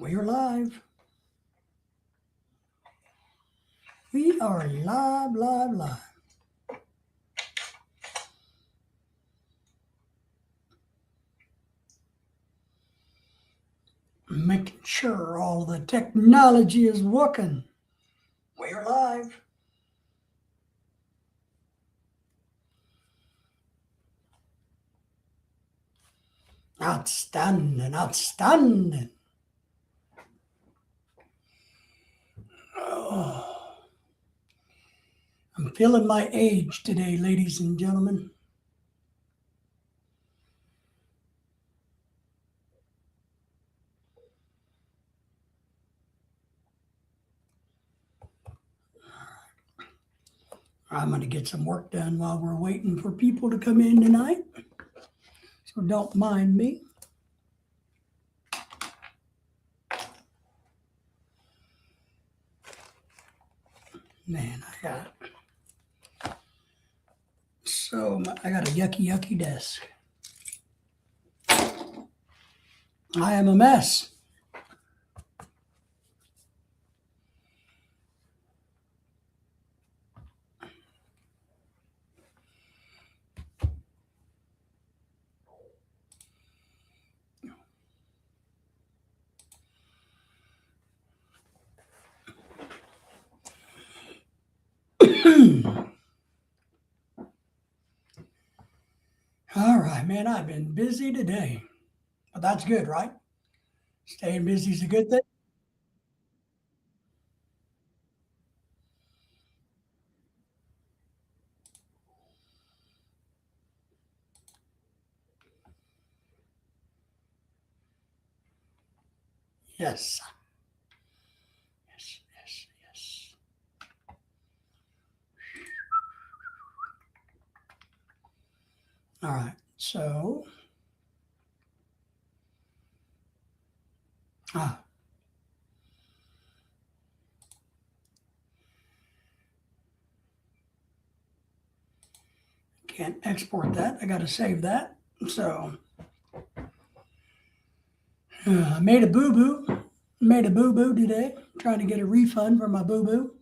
We're live. We are live, live, live. Making sure all the technology is working. We're live. Outstanding, outstanding. Oh, I'm feeling my age today, ladies and gentlemen. I'm going to get some work done while we're waiting for people to come in tonight. So don't mind me. Man, I got a yucky desk. I am a mess. All right, man, I've been busy today, but that's good, right? Staying busy is a good thing. Yes, yes. All right, so, ah, can't export that. I got to save that. So, I made a boo boo. Made a boo boo today. Trying to get a refund for my boo boo.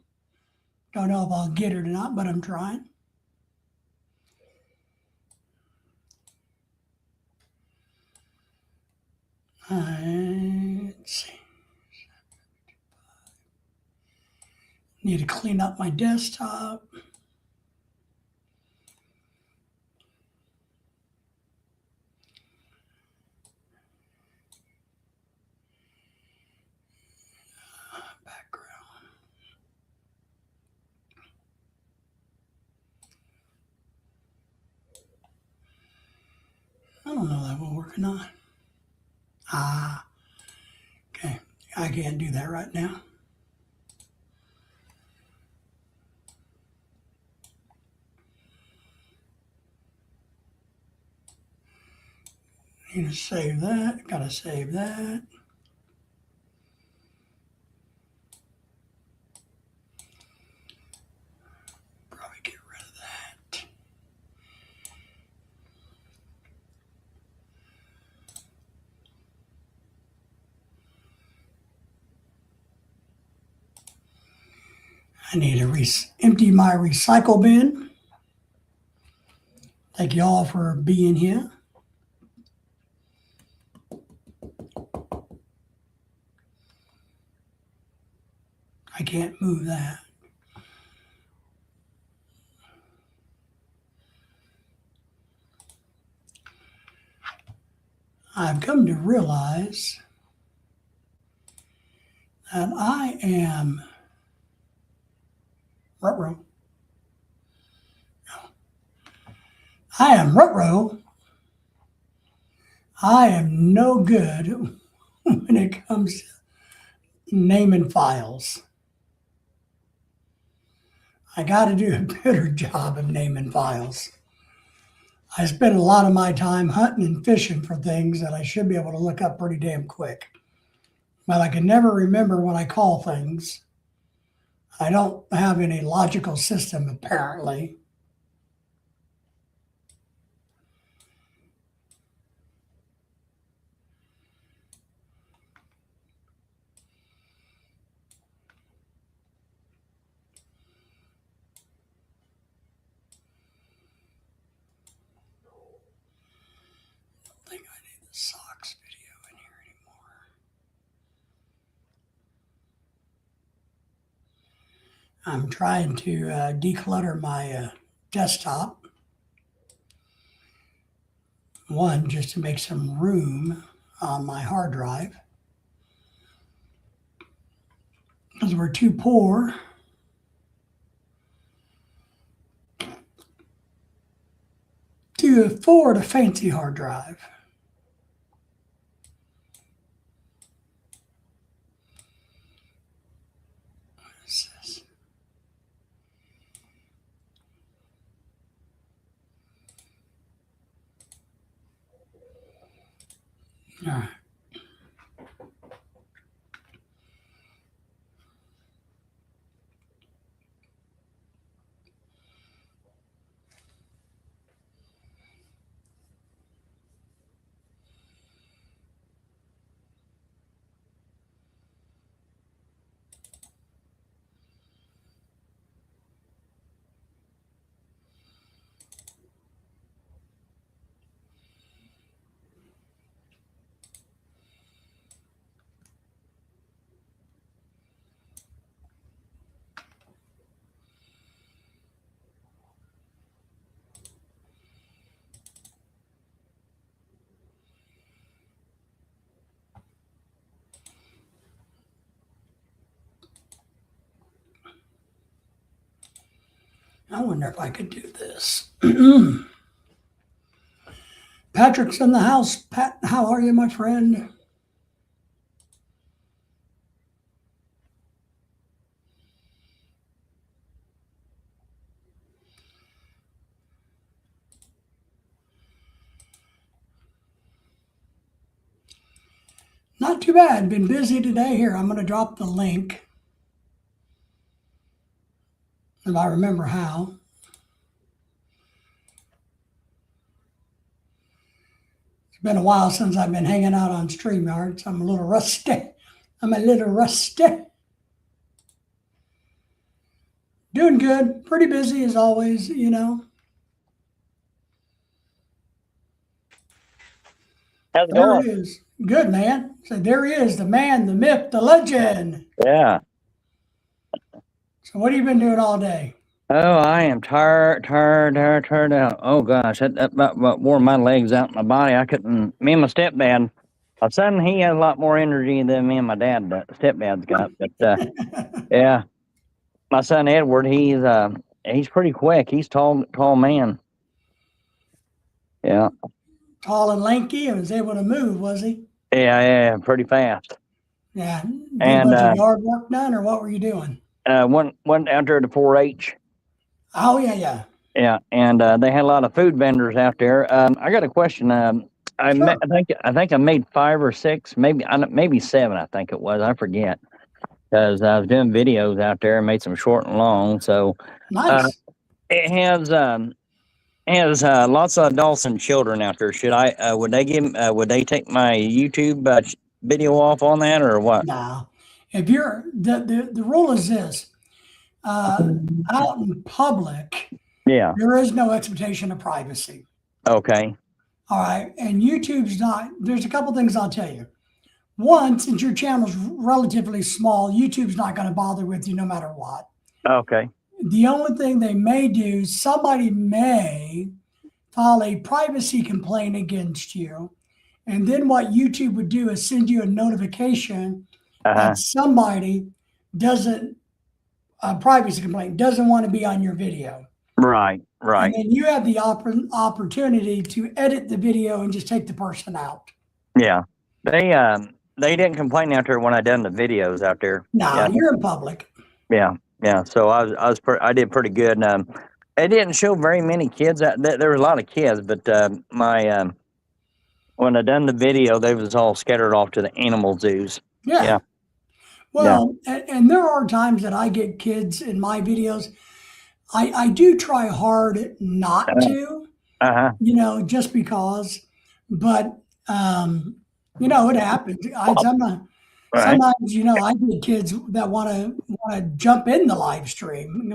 Don't know if I'll get it or not, but I'm trying. Let's see. Need to clean up my desktop. Background. I don't know that will work or not. Okay. I can't do that right now. Need to save that. Gotta save that. Probably get rid of that. I need to empty my recycle bin. Thank you all for being here. I can't move that. I've come to realize that I am Rutro. I am Rutro. I am no good when it comes to naming files. I got to do a better job of naming files. I spend a lot of my time hunting and fishing for things that I should be able to look up pretty damn quick. But I can never remember what I call things. I don't have any logical system, apparently. I'm trying to declutter my desktop. One, just to make some room on my hard drive, because we're too poor to afford a fancy hard drive. What is this? All right. I wonder if I could do this. Patrick's in the house. Pat, how are you, my friend? Not too bad. Been busy today. Here, I'm going to drop the link, if I remember how. It's been a while since I've been hanging out on StreamYard, so I'm a little rusty. Doing good. Pretty busy as always, you know. How's it There going? he is. Good, man. So there he is, the man, the myth, the legend. Yeah. So what have you been doing all day? Oh, I am tired out. Oh gosh, that about wore my legs out my body. I couldn't. Me and my stepdad. My son, he has a lot more energy than me and my stepdad's got. But yeah, my son Edward, he's pretty quick. He's tall man. Yeah. Tall and lanky and was able to move, was he? Yeah, pretty fast. Yeah. Did And a bunch of yard work done, or what were you doing? went out there to 4-H. Oh, yeah. Yeah, and they had a lot of food vendors out there. I got a question. Sure. I think I made 5 or 6, maybe 7. I think it was. I forget because I was doing videos out there and made some short and long. So Nice. it has lots of adults and children out there. Should I would they take my YouTube video off on that or what? Now, if you're the rule is this, out in public, Yeah. there is no expectation of privacy. Okay. All right. And YouTube's not, there's a couple things I'll tell you. One, since your channel's relatively small, YouTube's not going to bother with you no matter what. Okay. The only thing they may do, somebody may file a privacy complaint against you. And then what YouTube would do is send you a notification that somebody doesn't, a privacy complaint, doesn't want to be on your video. Right. And then you have the opportunity to edit the video and just take the person out. Yeah. They didn't complain out there when I done the videos out there. No, Yeah. you're in public. Yeah. So I did pretty good. It didn't show very many kids. There were a lot of kids, but when I done the video, they was all scattered off to the animal zoos. Yeah. Well, and there are times that I get kids in my videos. I do try hard not to, you know, just because, but, you know, it happens. Sometimes, you know, I get kids that want to jump in the live stream,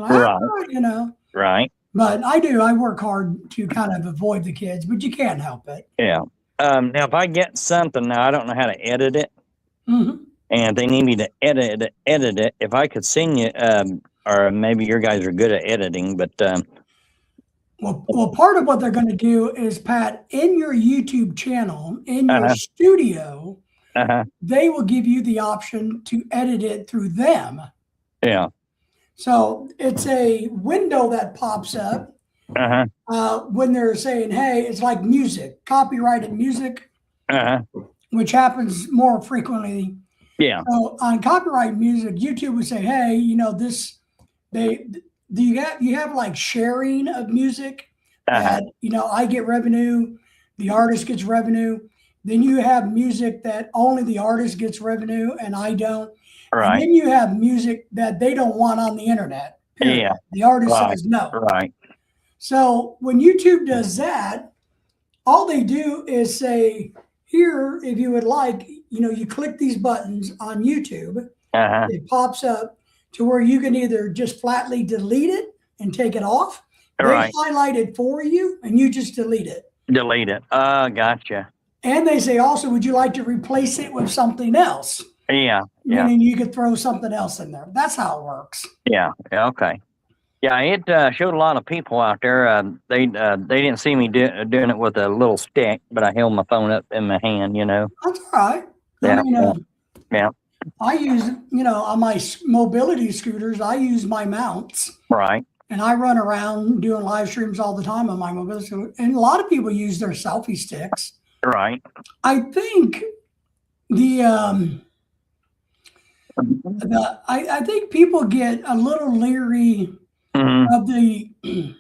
you know. Right. But I work hard to kind of avoid the kids, but you can't help it. Yeah. Now, if I get something, now I don't know how to edit it, Mm-hmm. and they need me to edit it. If I could send you or maybe your guys are good at editing, but Well, part of what they're going to do is, Pat, in your YouTube channel, in your uh-huh, studio, uh-huh, they will give you the option to edit it through them. yeah, So it's a window that pops up uh-huh, when they're saying, hey, it's like music, copyrighted music, uh-huh, which happens more frequently. yeah, So on copyright music, YouTube would say, hey, this, they, do you have like sharing of music uh-huh, that, I get revenue, the artist gets revenue. Then you have music that only the artist gets revenue and I don't. And right, then you have music that they don't want on the internet, period. yeah, The artist right, says no. right, So when YouTube does that, all they do is say, here, if you would like, you click these buttons on YouTube, uh-huh, it pops up to where you can either just flatly delete it and take it off. They right, highlight it for you and you just delete it. delete it. Gotcha. And they say also, would you like to replace it with something else? Yeah, yeah, Meaning you could throw something else in there. That's how it works. yeah, okay. Yeah, it showed a lot of people out there. They didn't see me doing it with a little stick, but I held my phone up in my hand, That's all right. Yeah, yeah, I use, on my mobility scooters, I use my mounts. right, And I run around doing live streams all the time on my mobility scooter. And a lot of people use their selfie sticks. right. I think I think people get a little leery Mm-hmm.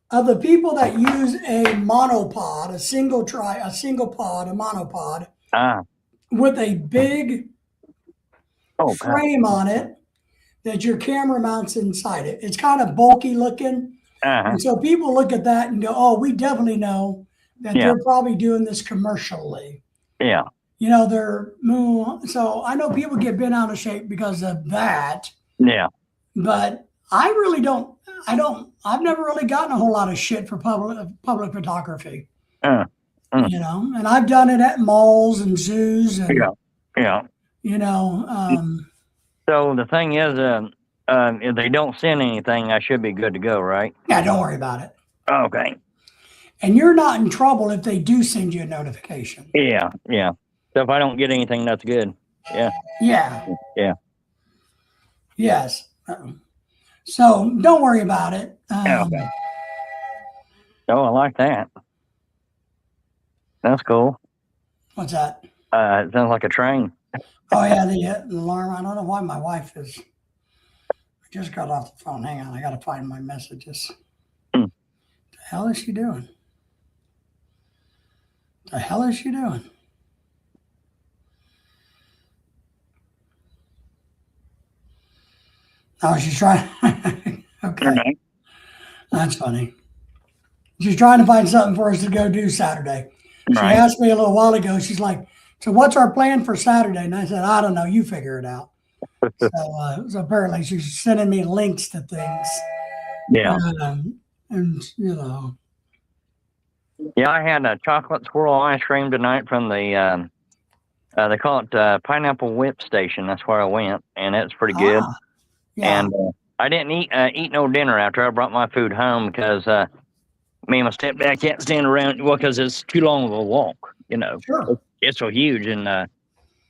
of the people that use a monopod, a single pod, a monopod Ah, with a big oh, God. frame on it that your camera mounts inside it. It's kind of bulky looking. Uh-huh. And so people look at that and go, oh, we definitely know that Yeah. they're probably doing this commercially. Yeah. So I know people get bent out of shape because of that, Yeah. but I really don't. I've never really gotten a whole lot of shit for public photography. Uh, And I've done it at malls and zoos, and yeah. So the thing is, if they don't send anything, I should be good to go, right? yeah, don't worry about it. Okay. And you're not in trouble if they do send you a notification. Yeah. Yeah. So if I don't get anything, that's good. Yeah. Yeah. Yeah. Yes. So don't worry about it. Okay. Oh, I like that. That's cool. What's that? It sounds like a train. Oh yeah, the alarm. I don't know why my wife is. I just got off the phone. Hang on, I got to find my messages. The hell is she doing? The hell is she doing? Oh, she's trying. Okay, that's funny. She's trying to find something for us to go do Saturday. She Right. asked me a little while ago. She's like, "So what's our plan for Saturday?" And I said, "I don't know. You figure it out." So apparently she's sending me links to things. Yeah. And Yeah, I had a chocolate swirl ice cream tonight from the they call it Pineapple Whip Station. That's where I went, and it's pretty good. Yeah. And I didn't eat no dinner after I brought my food home because me and my stepdad can't stand around. Well, because it's too long of a walk. Sure. It's so huge, and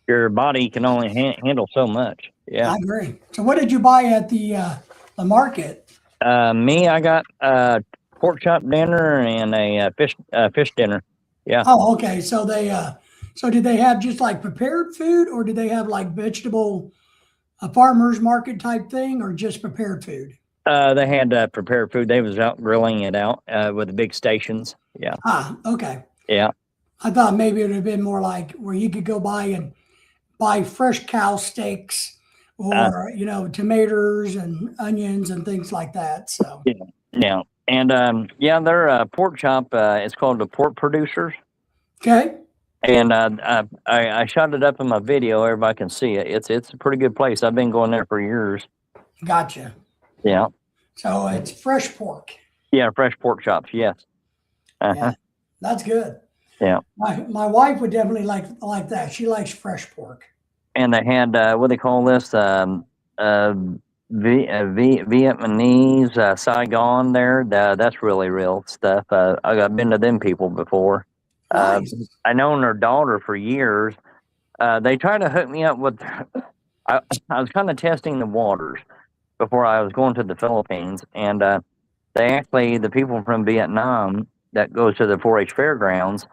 your body can only handle so much. Yeah. I agree. So what did you buy at the market? I got pork chop dinner and a fish dinner. Yeah. Oh, okay. So so did they have just like prepared food, or did they have like a farmer's market type thing, or just prepared food? They had prepared food. They was out grilling it out with the big stations. Yeah. Okay. Yeah. I thought maybe it would have been more like where you could go buy fresh cow steaks, or tomatoes and onions and things like that. So yeah. And their pork chop is called the Pork Producers. okay. And I shot it up in my video. Everybody can see it. It's a pretty good place. I've been going there for years. Gotcha. Yeah. So it's fresh pork. Yeah, fresh pork chops. Yes. Uh-huh. Yeah, that's good. Yeah. My wife would definitely like that. She likes fresh pork. And they had what they call this Vietnamese, Saigon there. That's really real stuff. I've been to them people before. Nice. I known their daughter for years. They tried to hook me up with. I was kind of testing the waters before I was going to the Philippines, and the people from Vietnam that goes to the 4-H fairgrounds,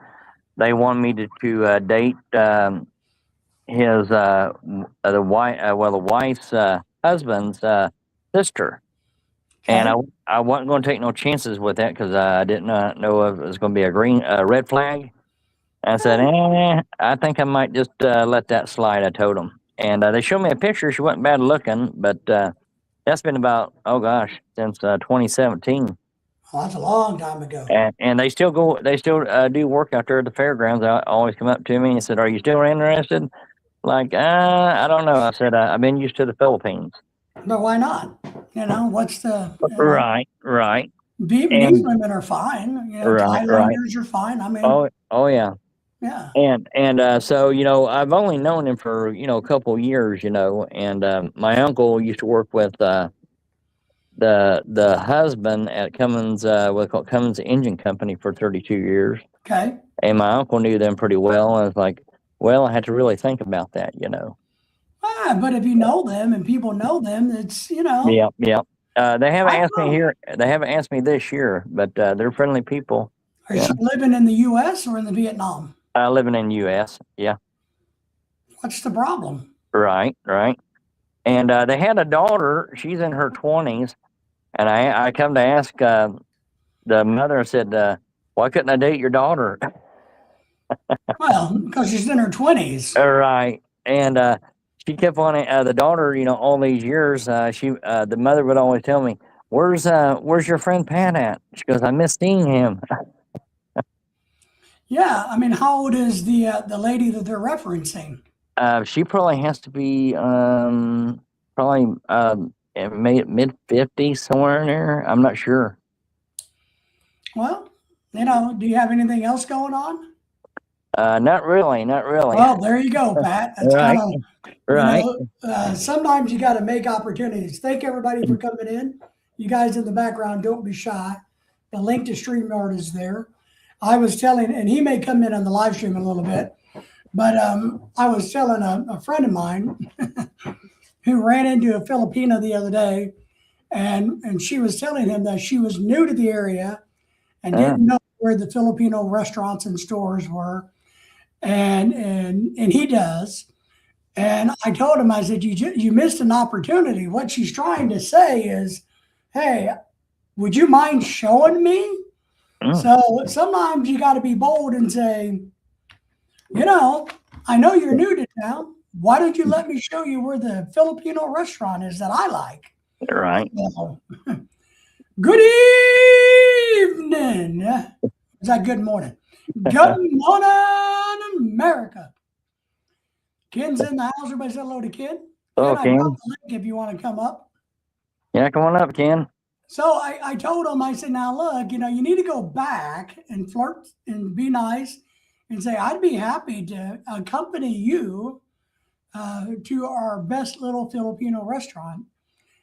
they wanted me to date his the wife's husband's sister, and Okay. I wasn't going to take no chances with that because I didn't know if it was going to be a red flag. I said, I think I might just let that slide. I told them, and they showed me a picture. She wasn't bad looking, but that's been about since 2017. Well, that's a long time ago. And they still do work out there at the fairgrounds. They always come up to me and said, "Are you still interested?" Like, I don't know. I said, I've been used to the Philippines. But why not? What's the, Right. Vietnamese women are fine. Right. Thailanders are fine. I mean, Oh yeah. yeah. And so I've only known him for a couple years, and my uncle used to work with the husband at Cummins, what's called Cummins Engine Company for 32 years. Okay. And my uncle knew them pretty well. I was like, well, I had to really think about that. But if you know them and people know them, it's. Yeah. They haven't I asked me know. here. They haven't asked me this year, but they're friendly people. Are you living in the U.S. or in the Vietnam? Living in U.S. Yeah. What's the problem? Right. And they had a daughter. She's in her 20s, and I come to ask the mother. I said, "Why couldn't I date your daughter?" Well, because she's in her 20s. Right. And she kept on the daughter. All these years, the mother would always tell me, "Where's your friend Pat at?" She goes, "I miss seeing him." Yeah. I mean, how old is the lady that they're referencing? She probably has to be probably mid 50s, somewhere in there. I'm not sure. Well, do you have anything else going on? Not really. Well, there you go, Pat. That's Right. kind of, Right. sometimes you got to make opportunities. Thank everybody for coming in. You guys in the background, don't be shy. The link to StreamYard is there. I was telling, and he may come in on the live stream in a little bit, but I was telling a friend of mine who ran into a Filipino the other day, and she was telling him that she was new to the area and didn't know where the Filipino restaurants and stores were, and he does. And I told him, I said, you missed an opportunity. What she's trying to say is, hey, would you mind showing me? So sometimes you got to be bold and say, I know you're new to town. Why don't you let me show you where the Filipino restaurant is that I like? Right. So, good evening. Is that good morning? Good morning, America. Ken's in the house. Everybody say hello to Ken. Oh, Ken, I Ken. dropped the link if you want to come up. Yeah, come on up, Ken. So I told him, I said, now look, you need to go back and flirt and be nice and say, I'd be happy to accompany you to our best little Filipino restaurant.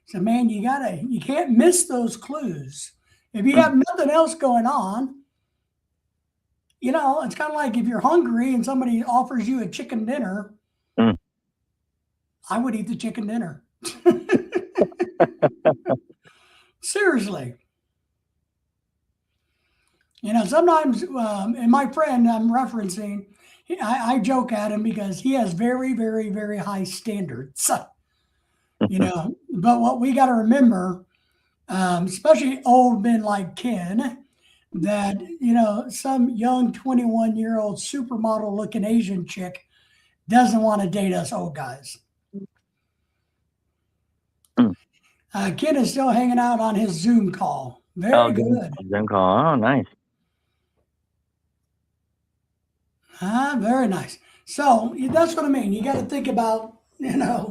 So man, you can't miss those clues. If you have nothing else going on, it's kind of like if you're hungry and somebody offers you a chicken dinner, I would eat the chicken dinner. Seriously. Sometimes, and my friend I'm referencing, I joke at him because he has very, very, very high standards. But what we got to remember, especially old men like Ken, that, some young 21-year-old supermodel looking Asian chick doesn't want to date us old guys. Ken is still hanging out on his Zoom call. Very good. Zoom call. Oh, nice. Very nice. So that's what I mean. You got to think about, Yeah.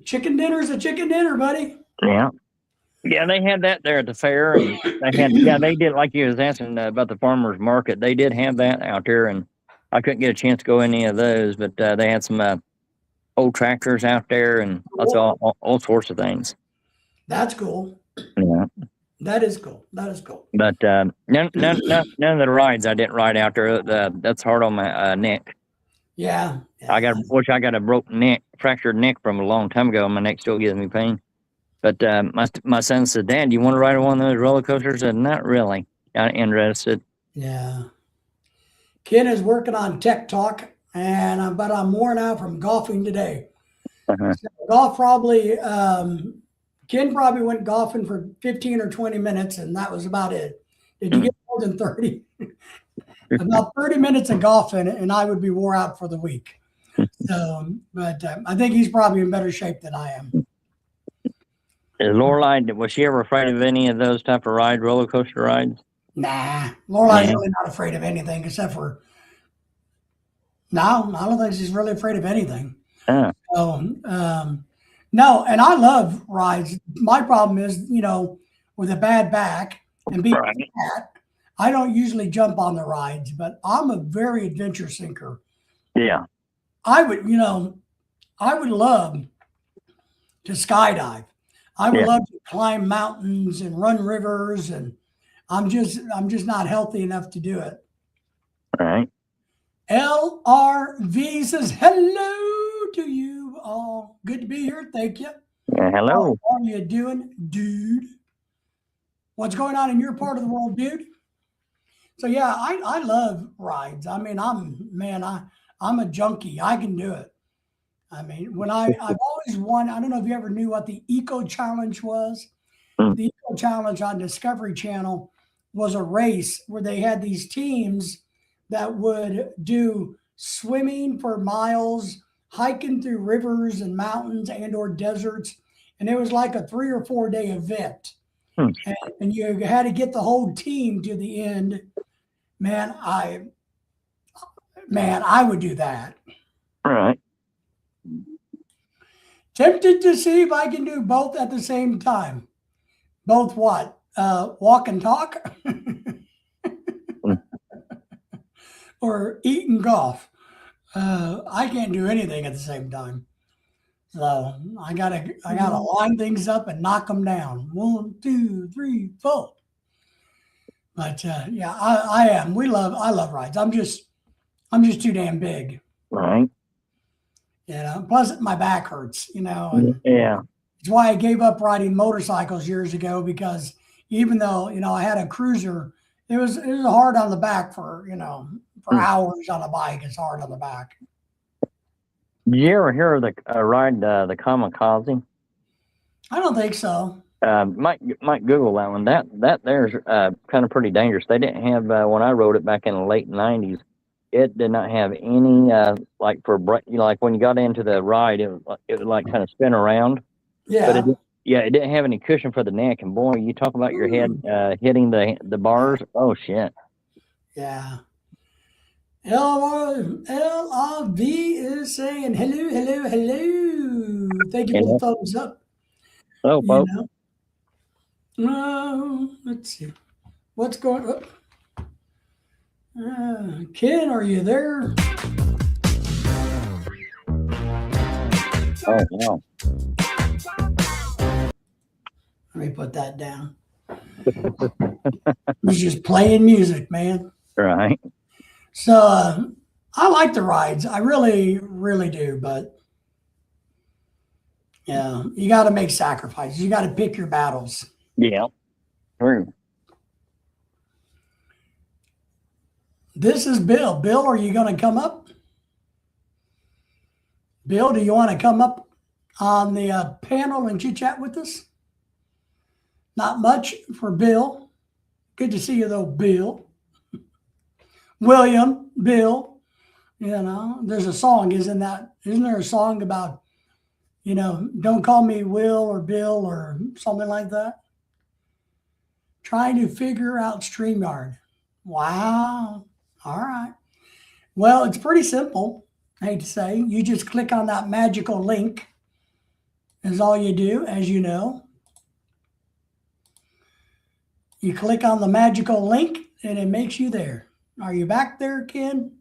Chicken dinner's a chicken dinner, buddy. Yeah. Yeah, they had that there at the fair, and they did, like you was asking about the farmers market. They did have that out there, and I couldn't get a chance to go any of those, but they had some old tractors out there, and that's all sorts of things. That's cool. Yeah. That is cool. That is cool. But none of the rides I didn't ride out there. That's hard on my neck. Yeah. I got a broken neck, fractured neck from a long time ago. My neck still gives me pain. But my son said, "Dad, do you want to ride on one of those roller coasters?" I said, "Not really. Not interested." Yeah. Ken is working on Tech Talk, but I'm worn out from golfing today. Uh-huh. So golf probably, Ken probably went golfing for 15 or 20 minutes, and that was about it. Did you get more than 30? About 30 minutes of golfing, and I would be wore out for the week. So, but I think he's probably in better shape than I am. Lorelai, was she ever afraid of any of those type of roller coaster rides? Nah, Lorelai's really not afraid of anything except for, no, I don't think she's really afraid of anything. Uh, So, no, and I love rides. My problem is, with a bad back and being right. fat, I don't usually jump on the rides, but I'm a very adventure seeker. Yeah. I would love to skydive. I would love to climb mountains and run rivers, and I'm just not healthy enough to do it. Right. LRV says hello to you all. Good to be here. Thank you. Hello. How are you doing, dude? What's going on in your part of the world, dude? So yeah, I love rides. I mean, I'm a junkie. I can do it. I mean, I've always won. I don't know if you ever knew what the Eco Challenge was. The Eco Challenge on Discovery Channel was a race where they had these teams that would do swimming for miles, hiking through rivers and mountains and or deserts. And it was like a 3 or 4 day event. And you had to get the whole team to the end. Man, I would do that. All right. Tempted to see if I can do both at the same time. Both what? Walk and talk? Or eat and golf? I can't do anything at the same time. So I gotta line things up and knock them down. 1, 2, 3, 4. But yeah, I am. I love rides. I'm just too damn big. Right. Plus my back hurts, and Yeah. it's why I gave up riding motorcycles years ago, because even though, I had a cruiser, it was hard on the back for hours on a bike. It's hard on the back. Did you ever hear of the ride, the Kamikaze? I don't think so. Might Google that one. That there's kind of pretty dangerous. They didn't have when I rode it back in the late '90s. It did not have any like when you got into the ride, it would like kind of spin around. Yeah. But it didn't have any cushion for the neck. And boy, you talk about your head hitting the bars. Oh shit. Yeah. LRV is saying hello, hello, hello. Thank you for the thumbs up. Oh, folks. Let's see. What's going on? Ken, are you there? Oh, wow. Let me put that down. He's just playing music, man. Right. So I like the rides. I really, really do. But yeah, you got to make sacrifices. You got to pick your battles. Yeah. True. This is Bill. Bill, are you going to come up? Bill, do you want to come up on the panel and chit chat with us? Not much for Bill. Good to see you, though, Bill. William, Bill. There's a song, isn't there a song about, don't call me Will or Bill or something like that? Trying to figure out StreamYard. Wow. All right. Well, it's pretty simple. I hate to say. You just click on that magical link is all you do, as you know. You click on the magical link and it makes you there. Are you back there, Ken?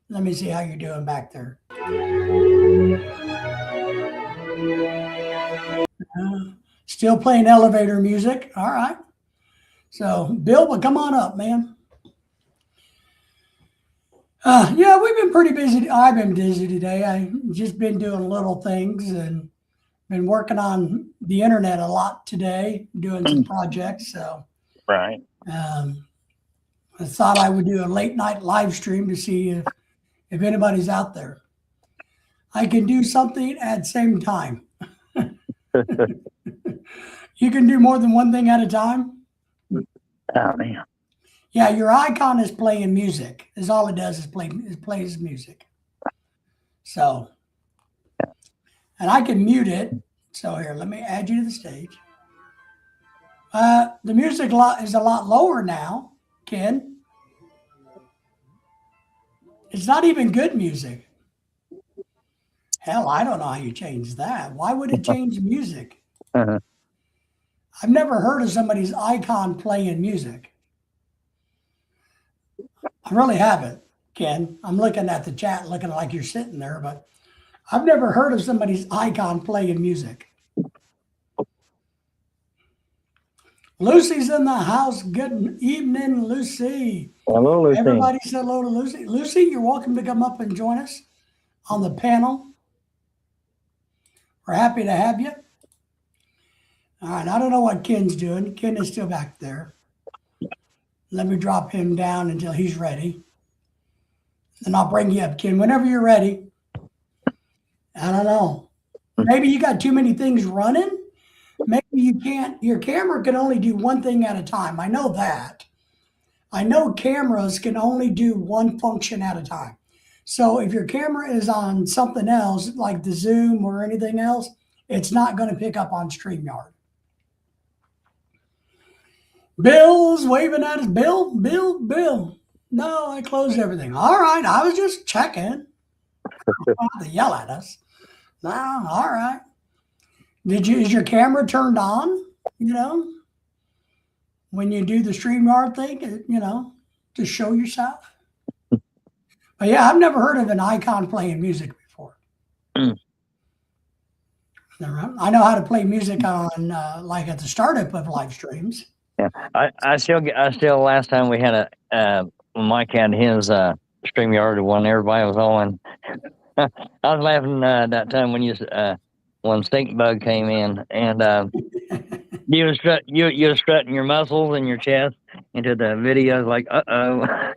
Let me see how you're doing back there. Still playing elevator music. All right. So, Bill, but come on up, man. Yeah, we've been pretty busy. I've been busy today. I've just been doing little things and been working on the internet a lot today, doing some projects. So, Right. I thought I would do a late night live stream to see if anybody's out there. I can do something at the same time. You can do more than one thing at a time. Oh man. Yeah, your icon is playing music. Is all it does is plays music. So, and I can mute it. So here, let me add you to the stage. The music is a lot lower now, Ken. It's not even good music. Hell, I don't know how you change that. Why would it change music? Uh-huh. I've never heard of somebody's icon playing music. I really haven't, Ken. I'm looking at the chat, looking like you're sitting there, but I've never heard of somebody's icon playing music. Lucy's in the house. Good evening, Lucy. Hello, Lucy. Everybody said hello to Lucy. Lucy, you're welcome to come up and join us on the panel. We're happy to have you. All right, I don't know what Ken's doing. Ken is still back there. Let me drop him down until he's ready. And I'll bring you up, Ken, whenever you're ready. I don't know. Maybe you got too many things running. Maybe you can't, your camera can only do one thing at a time. I know that. I know cameras can only do one function at a time. So if your camera is on something else, like the Zoom or anything else, it's not going to pick up on StreamYard. Bill's waving at us. Bill. No, I closed everything. All right, I was just checking. You don't have to yell at us. No, all right. Is your camera turned on? You know, when you do the StreamYard thing, you know, to show yourself. But yeah, I've never heard of an icon playing music before. I know how to play music on like at the startup of live streams. Yeah, I still last time we had when Mike had his StreamYard one, everybody was on. I was laughing that time when when Stink Bug came in and you were strutting your muscles and your chest into the videos like uh-oh.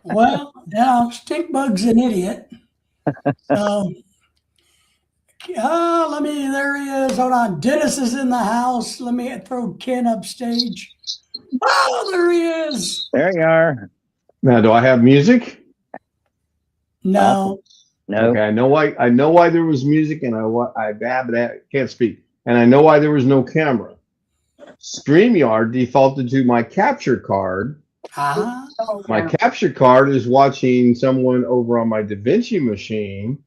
Well, now Stink Bug's an idiot. So there he is. Hold on. Dennis is in the house. Let me throw Ken upstage. Oh, there he is. There you are. Now, do I have music? No. No. Okay, I know why there was music, and I can't speak, and I know why there was no camera. StreamYard defaulted to my capture card. My capture card is watching someone over on my DaVinci machine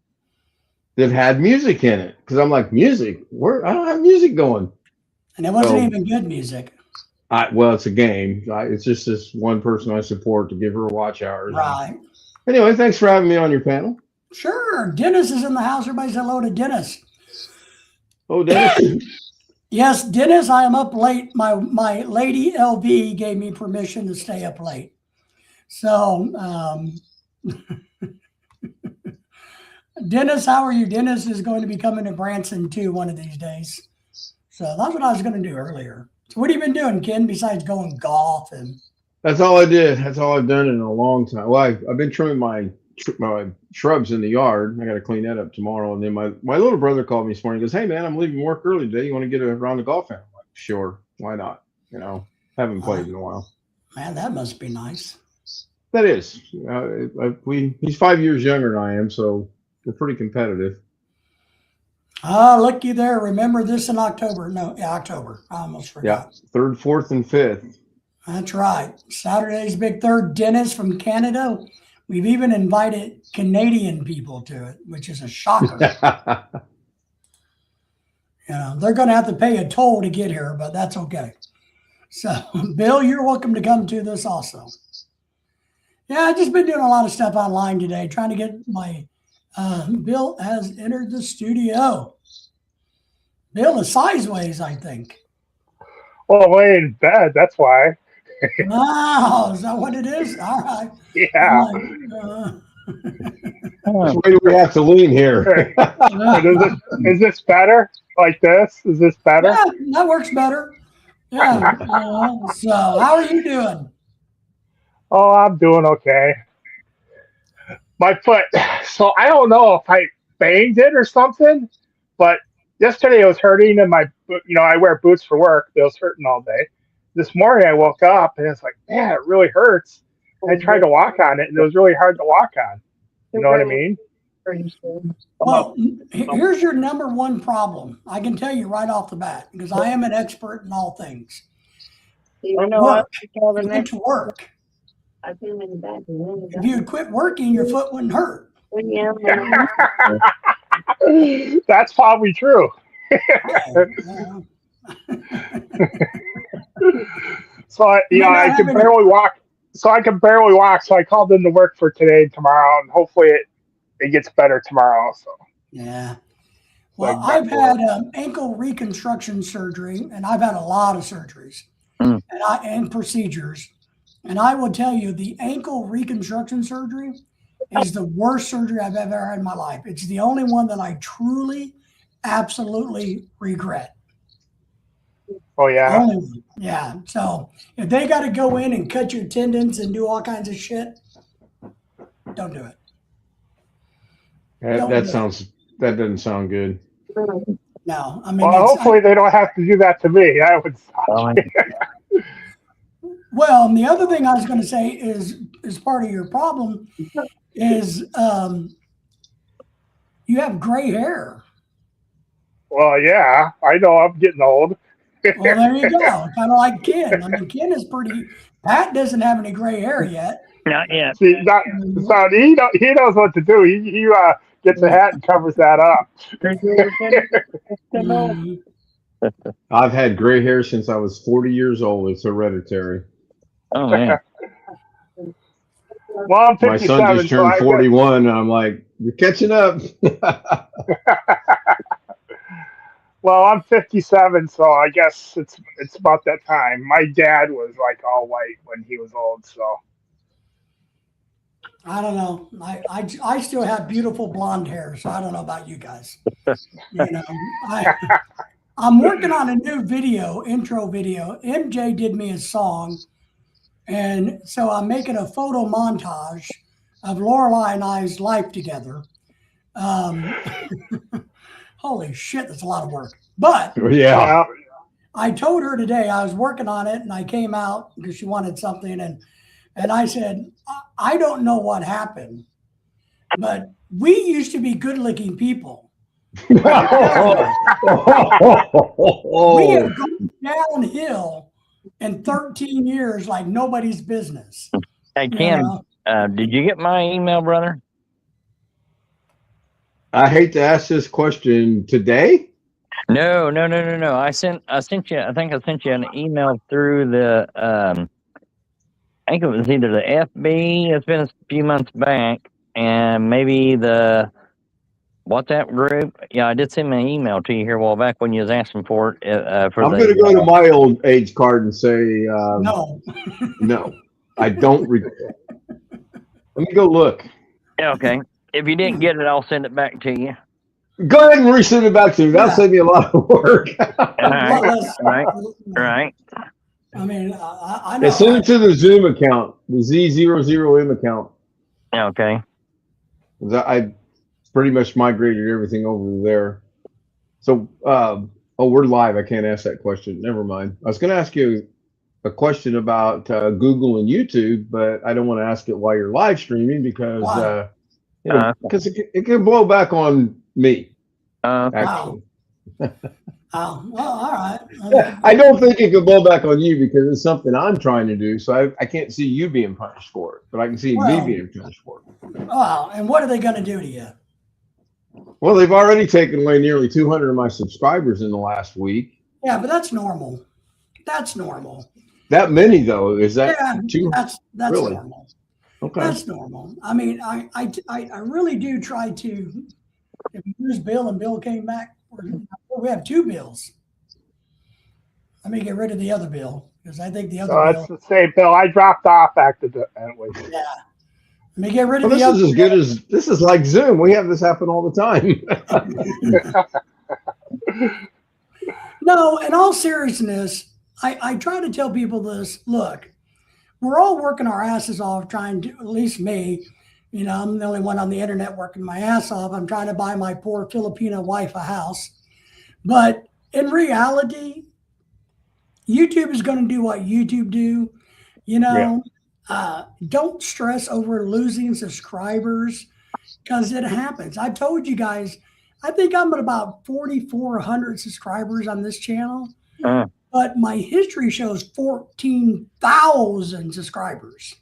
that had music in it. Because I'm like, music? I don't have music going. And it wasn't even good music. Well, it's a game. It's just this one person I support to give her watch hours. Right. Anyway, thanks for having me on your panel. Sure. Dennis is in the house. Everybody say hello to Dennis. Oh, Dennis. Yes, Dennis, I am up late. My lady LV gave me permission to stay up late. So, Dennis, how are you? Dennis is going to be coming to Branson too one of these days. So that's what I was going to do earlier. So what have you been doing, Ken, besides going golf? And That's all I did. That's all I've done in a long time. Well, I've been trimming my shrubs in the yard. I got to clean that up tomorrow. And then my little brother called me this morning. He goes, "Hey man, I'm leaving work early today. You want to get around the golf?" I'm like, "Sure, why not?" You know, haven't played in a while. Man, that must be nice. That is. He's 5 years younger than I am, so we're pretty competitive. Looky there. Remember this in October. No, October. I almost forgot. Yeah, 3rd, 4th, and 5th. That's right. Saturday's big third. Dennis from Canada. We've even invited Canadian people to it, which is a shocker. You know, they're going to have to pay a toll to get here, but that's okay. So, Bill, you're welcome to come to this also. Yeah, I've just been doing a lot of stuff online today, trying to get my Bill has entered the studio. Bill is sideways, I think. Oh, laying in bed. That's why. Wow, is that what it is? All right. Yeah. Which way do we have to lean here? Is this better? Like this? Is this better? Yeah, that works better. Yeah. So, how are you doing? Oh, I'm doing okay. My foot. So I don't know if I banged it or something, but yesterday it was hurting, and I wear boots for work. It was hurting all day. This morning I woke up and it's like, man, it really hurts. I tried to walk on it, and it was really hard to walk on. You know what I mean? Well, here's your number one problem. I can tell you right off the bat because I am an expert in all things. Work. You get to work. If you had quit working, your foot wouldn't hurt. That's probably true. So I can barely walk. So I called in to work for today and tomorrow, and hopefully it gets better tomorrow. So yeah. Well, I've had ankle reconstruction surgery, and I've had a lot of surgeries and procedures. And I will tell you, the ankle reconstruction surgery is the worst surgery I've ever had in my life. It's the only one that I truly, absolutely regret. Oh, yeah? Yeah. So if they got to go in and cut your tendons and do all kinds of shit, don't do it. That doesn't sound good. No, I mean. Well, hopefully they don't have to do that to me. I would stop. Well, and the other thing I was going to say is part of your problem is you have gray hair. Well, yeah, I know I'm getting old. Well, there you go. Kind of like Ken. I mean, Ken is pretty. Pat doesn't have any gray hair yet. Not yet. See, so he knows what to do. He gets a hat and covers that up. I've had gray hair since I was 40 years old. It's hereditary. Oh, man. Well, I'm 57. My son just turned 41, and I'm like, you're catching up. Well, I'm 57, so I guess it's about that time. My dad was like all white when he was old, so. I don't know. I still have beautiful blonde hair, so I don't know about you guys. You know, I'm working on a new intro video. MJ did me a song, and so I'm making a photo montage of Lorelai and I's life together. Holy shit, that's a lot of work. But yeah, I told her today I was working on it, and I came out because she wanted something, and I said, I don't know what happened, but we used to be good-looking people. We have gone downhill in 13 years like nobody's business. Hey, Ken, did you get my email, brother? I hate to ask this question today. No. I think I sent you an email through the I think it was either the FB. It's been a few months back, and maybe the WhatsApp group. Yeah, I did send an email to you here a while back when you was asking for it. I'm going to go to my old age card and say no. No, I don't. Let me go look. Okay. If you didn't get it, I'll send it back to you. Go ahead and resend it back to me. That'll save me a lot of work. Right. I mean, I know. Send it to the Zoom account, the Z00M account. Okay. I pretty much migrated everything over there. So, we're live. I can't ask that question. Never mind. I was going to ask you a question about Google and YouTube, but I don't want to ask it while you're live streaming because it can blow back on me. Actually. Oh, well, all right. I don't think it could blow back on you because it's something I'm trying to do. So I can't see you being punished for it, but I can see me being punished for it. Oh, and what are they going to do to you? Well, they've already taken away nearly 200 of my subscribers in the last week. Yeah, but that's normal. That's normal. That many, though? Is that that's really? normal. Okay. That's normal. I mean, I really do try to. If you use Bill and Bill came back, we have 2 bills. Let me get rid of the other bill because I think the other So bill. it's the same bill. I dropped off after the anyway. Yeah. Let me get rid of Well, the this other. is as good as this is like Zoom. We have this happen all the time. No, in all seriousness, I try to tell people this. Look, we're all working our asses off trying to, at least me, you know, I'm the only one on the internet working my ass off. I'm trying to buy my poor Filipino wife a house. But in reality, YouTube is going to do what YouTube do. You know, don't stress over losing subscribers because it happens. I told you guys, I think I'm at about 4,400 subscribers on this channel, but my history shows 14,000 subscribers.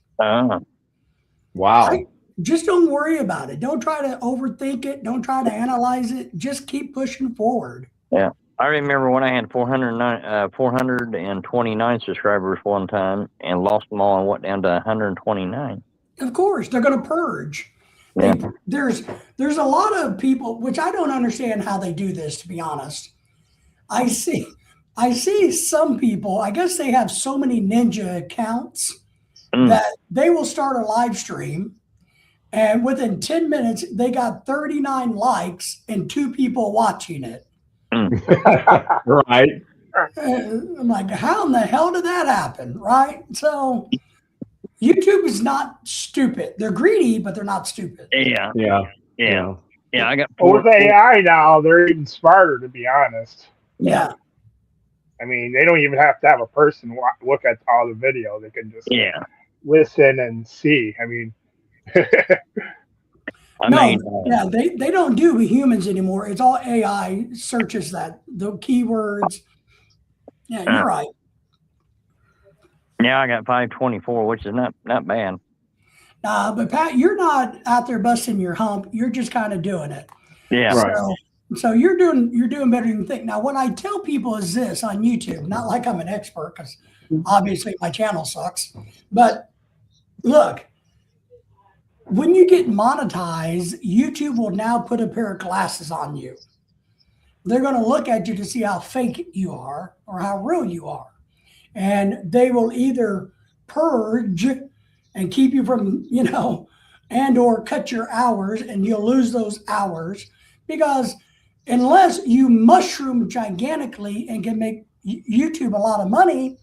Wow. Just don't worry about it. Don't try to overthink it. Don't try to analyze it. Just keep pushing forward. Yeah. I remember when I had 429 subscribers one time and lost them all and went down to 129. Of course, they're going to purge. Yeah. There's a lot of people, which I don't understand how they do this, to be honest. I see some people, I guess they have so many ninja accounts that they will start a live stream and within 10 minutes, they got 39 likes and 2 people watching it. Right. I'm like, how in the hell did that happen? Right. So YouTube is not stupid. They're greedy, but they're not stupid. Yeah. I got with AI now, they're even smarter, to be honest. Yeah. I mean, they don't even have to have a person look at all the video. They can just listen and see. I mean, they don't do humans anymore. It's all AI searches that the keywords. Yeah, you're right. Yeah, I got 524, which is not bad. But Pat, you're not out there busting your hump. You're just kind of doing it. Yeah. Right. So you're doing better than you think. Now, what I tell people is this on YouTube, not like I'm an expert, because obviously my channel sucks. But look, when you get monetized, YouTube will now put a pair of glasses on you. They're going to look at you to see how fake you are or how real you are. And they will either purge and keep you from, and or cut your hours, and you'll lose those hours, because unless you mushroom gigantically and can make YouTube a lot of money,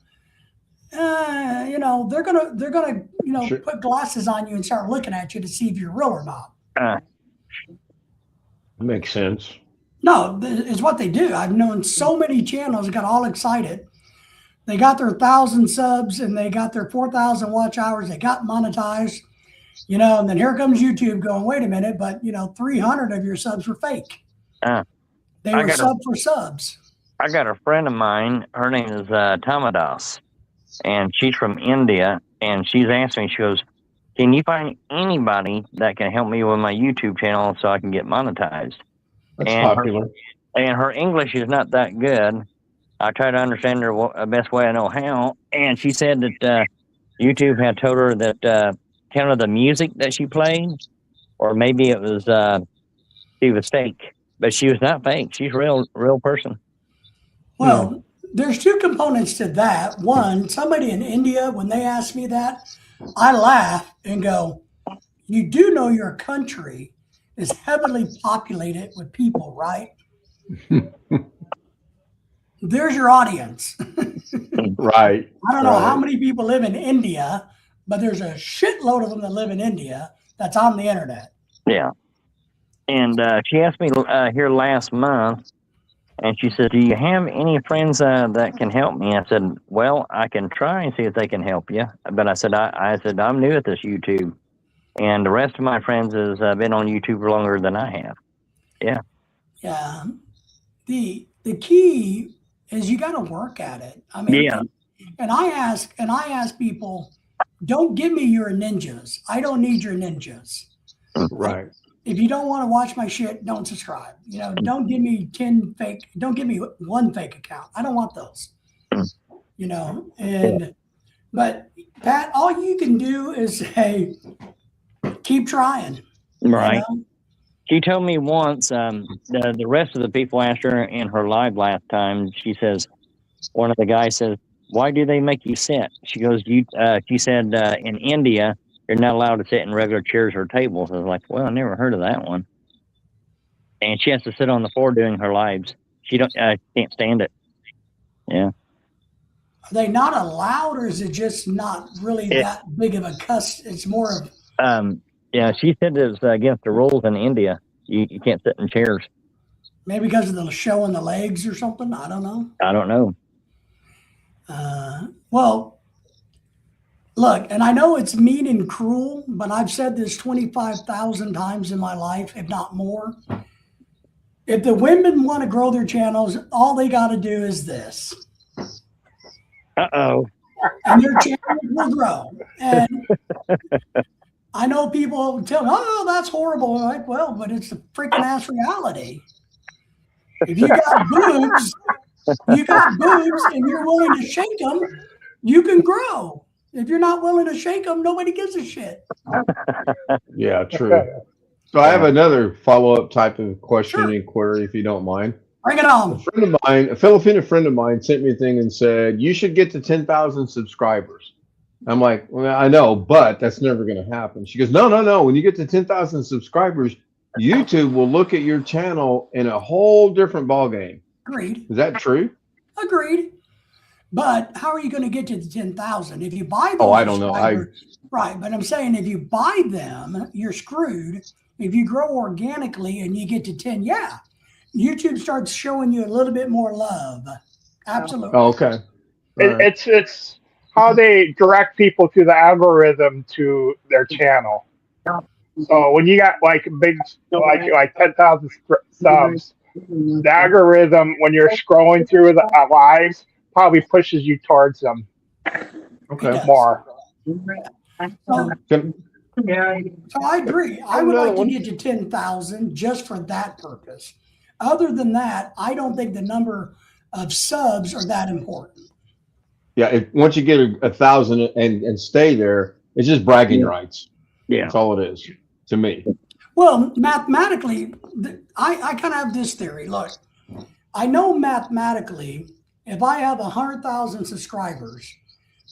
they're gonna Sure. put glasses on you and start looking at you to see if you're real or not. Makes sense. No, it's what they do. I've known so many channels that got all excited. They got their 1,000 subs and they got their 4,000 watch hours. They got monetized, and then here comes YouTube going, wait a minute, but 300 of your subs were fake. They were sub for subs. I got a friend of mine. Her name is Tamadas, and she's from India. And she's asked me, she goes, can you find anybody that can help me with my YouTube channel so I can get monetized? That's popular. And her English is not that good. I try to understand her the best way I know how. And she said that YouTube had told her that kind of the music that she played, or maybe it was she was fake, but she was not fake. She's a real person. Well, there's 2 components to that. One, somebody in India, when they ask me that, I laugh and go, you do know your country is heavily populated with people, right? There's your audience. Right. I don't know how many people live in India, but there's a shitload of them that live in India that's on the internet. Yeah. And she asked me here last month, and she said, do you have any friends that can help me? I said, well, I can try and see if they can help you. But I said, I'm new at this YouTube. And the rest of my friends has been on YouTube for longer than I have. Yeah. Yeah. The key is you got to work at it. I mean, and I ask people, don't give me your ninjas. I don't need your ninjas. Right. If you don't want to watch my shit, don't subscribe. Don't give me 10 fake. Don't give me 1 fake account. I don't want those. But Pat, all you can do is say, keep trying. Right. You know? She told me once, the rest of the people asked her in her live last time, she says, one of the guys says, why do they make you sit? She goes, she said, in India, you're not allowed to sit in regular chairs or tables. I was like, well, I never heard of that one. And she has to sit on the floor doing her lives. She can't stand it. Yeah. Are they not allowed, or is it just not really that big of a cuss? It's more of. Yeah, she said it's against the rules in India. You can't sit in chairs. Maybe because of the showing the legs or something. I don't know. I don't know. Well, look, and I know it's mean and cruel, but I've said this 25,000 times in my life, if not more. If the women want to grow their channels, all they got to do is this. Uh-oh. And their channels will grow. And I know people tell me, oh, that's horrible. I'm like, well, but it's the freaking ass reality. If you got boobs, and you're willing to shake them, you can grow. If you're not willing to shake them, nobody gives a shit. Yeah, true. So I have another follow-up type of question and query, if you don't mind. Bring it on. A Filipino friend of mine sent me a thing and said, you should get to 10,000 subscribers. I'm like, well, I know, but that's never going to happen. She goes, no. When you get to 10,000 subscribers, YouTube will look at your channel in a whole different ballgame. Agreed. Is that true? Agreed. But how are you going to get to the 10,000? If you buy them, I don't know. Right. But I'm saying if you buy them, you're screwed. If you grow organically and you get to 10, yeah, YouTube starts showing you a little bit more love. Absolutely. Oh, okay. It's how they direct people to the algorithm to their channel. So when you got like big, like 10,000 subs, the algorithm, when you're scrolling through the lives, probably pushes you towards them. Okay. More. So I agree. I would like to get to 10,000 just for that purpose. Other than that, I don't think the number of subs are that important. Yeah, once you get 1,000 and stay there, it's just bragging rights. Yeah, that's all it is to me. Well, mathematically, I kind of have this theory. Look, I know mathematically, if I have 100,000 subscribers,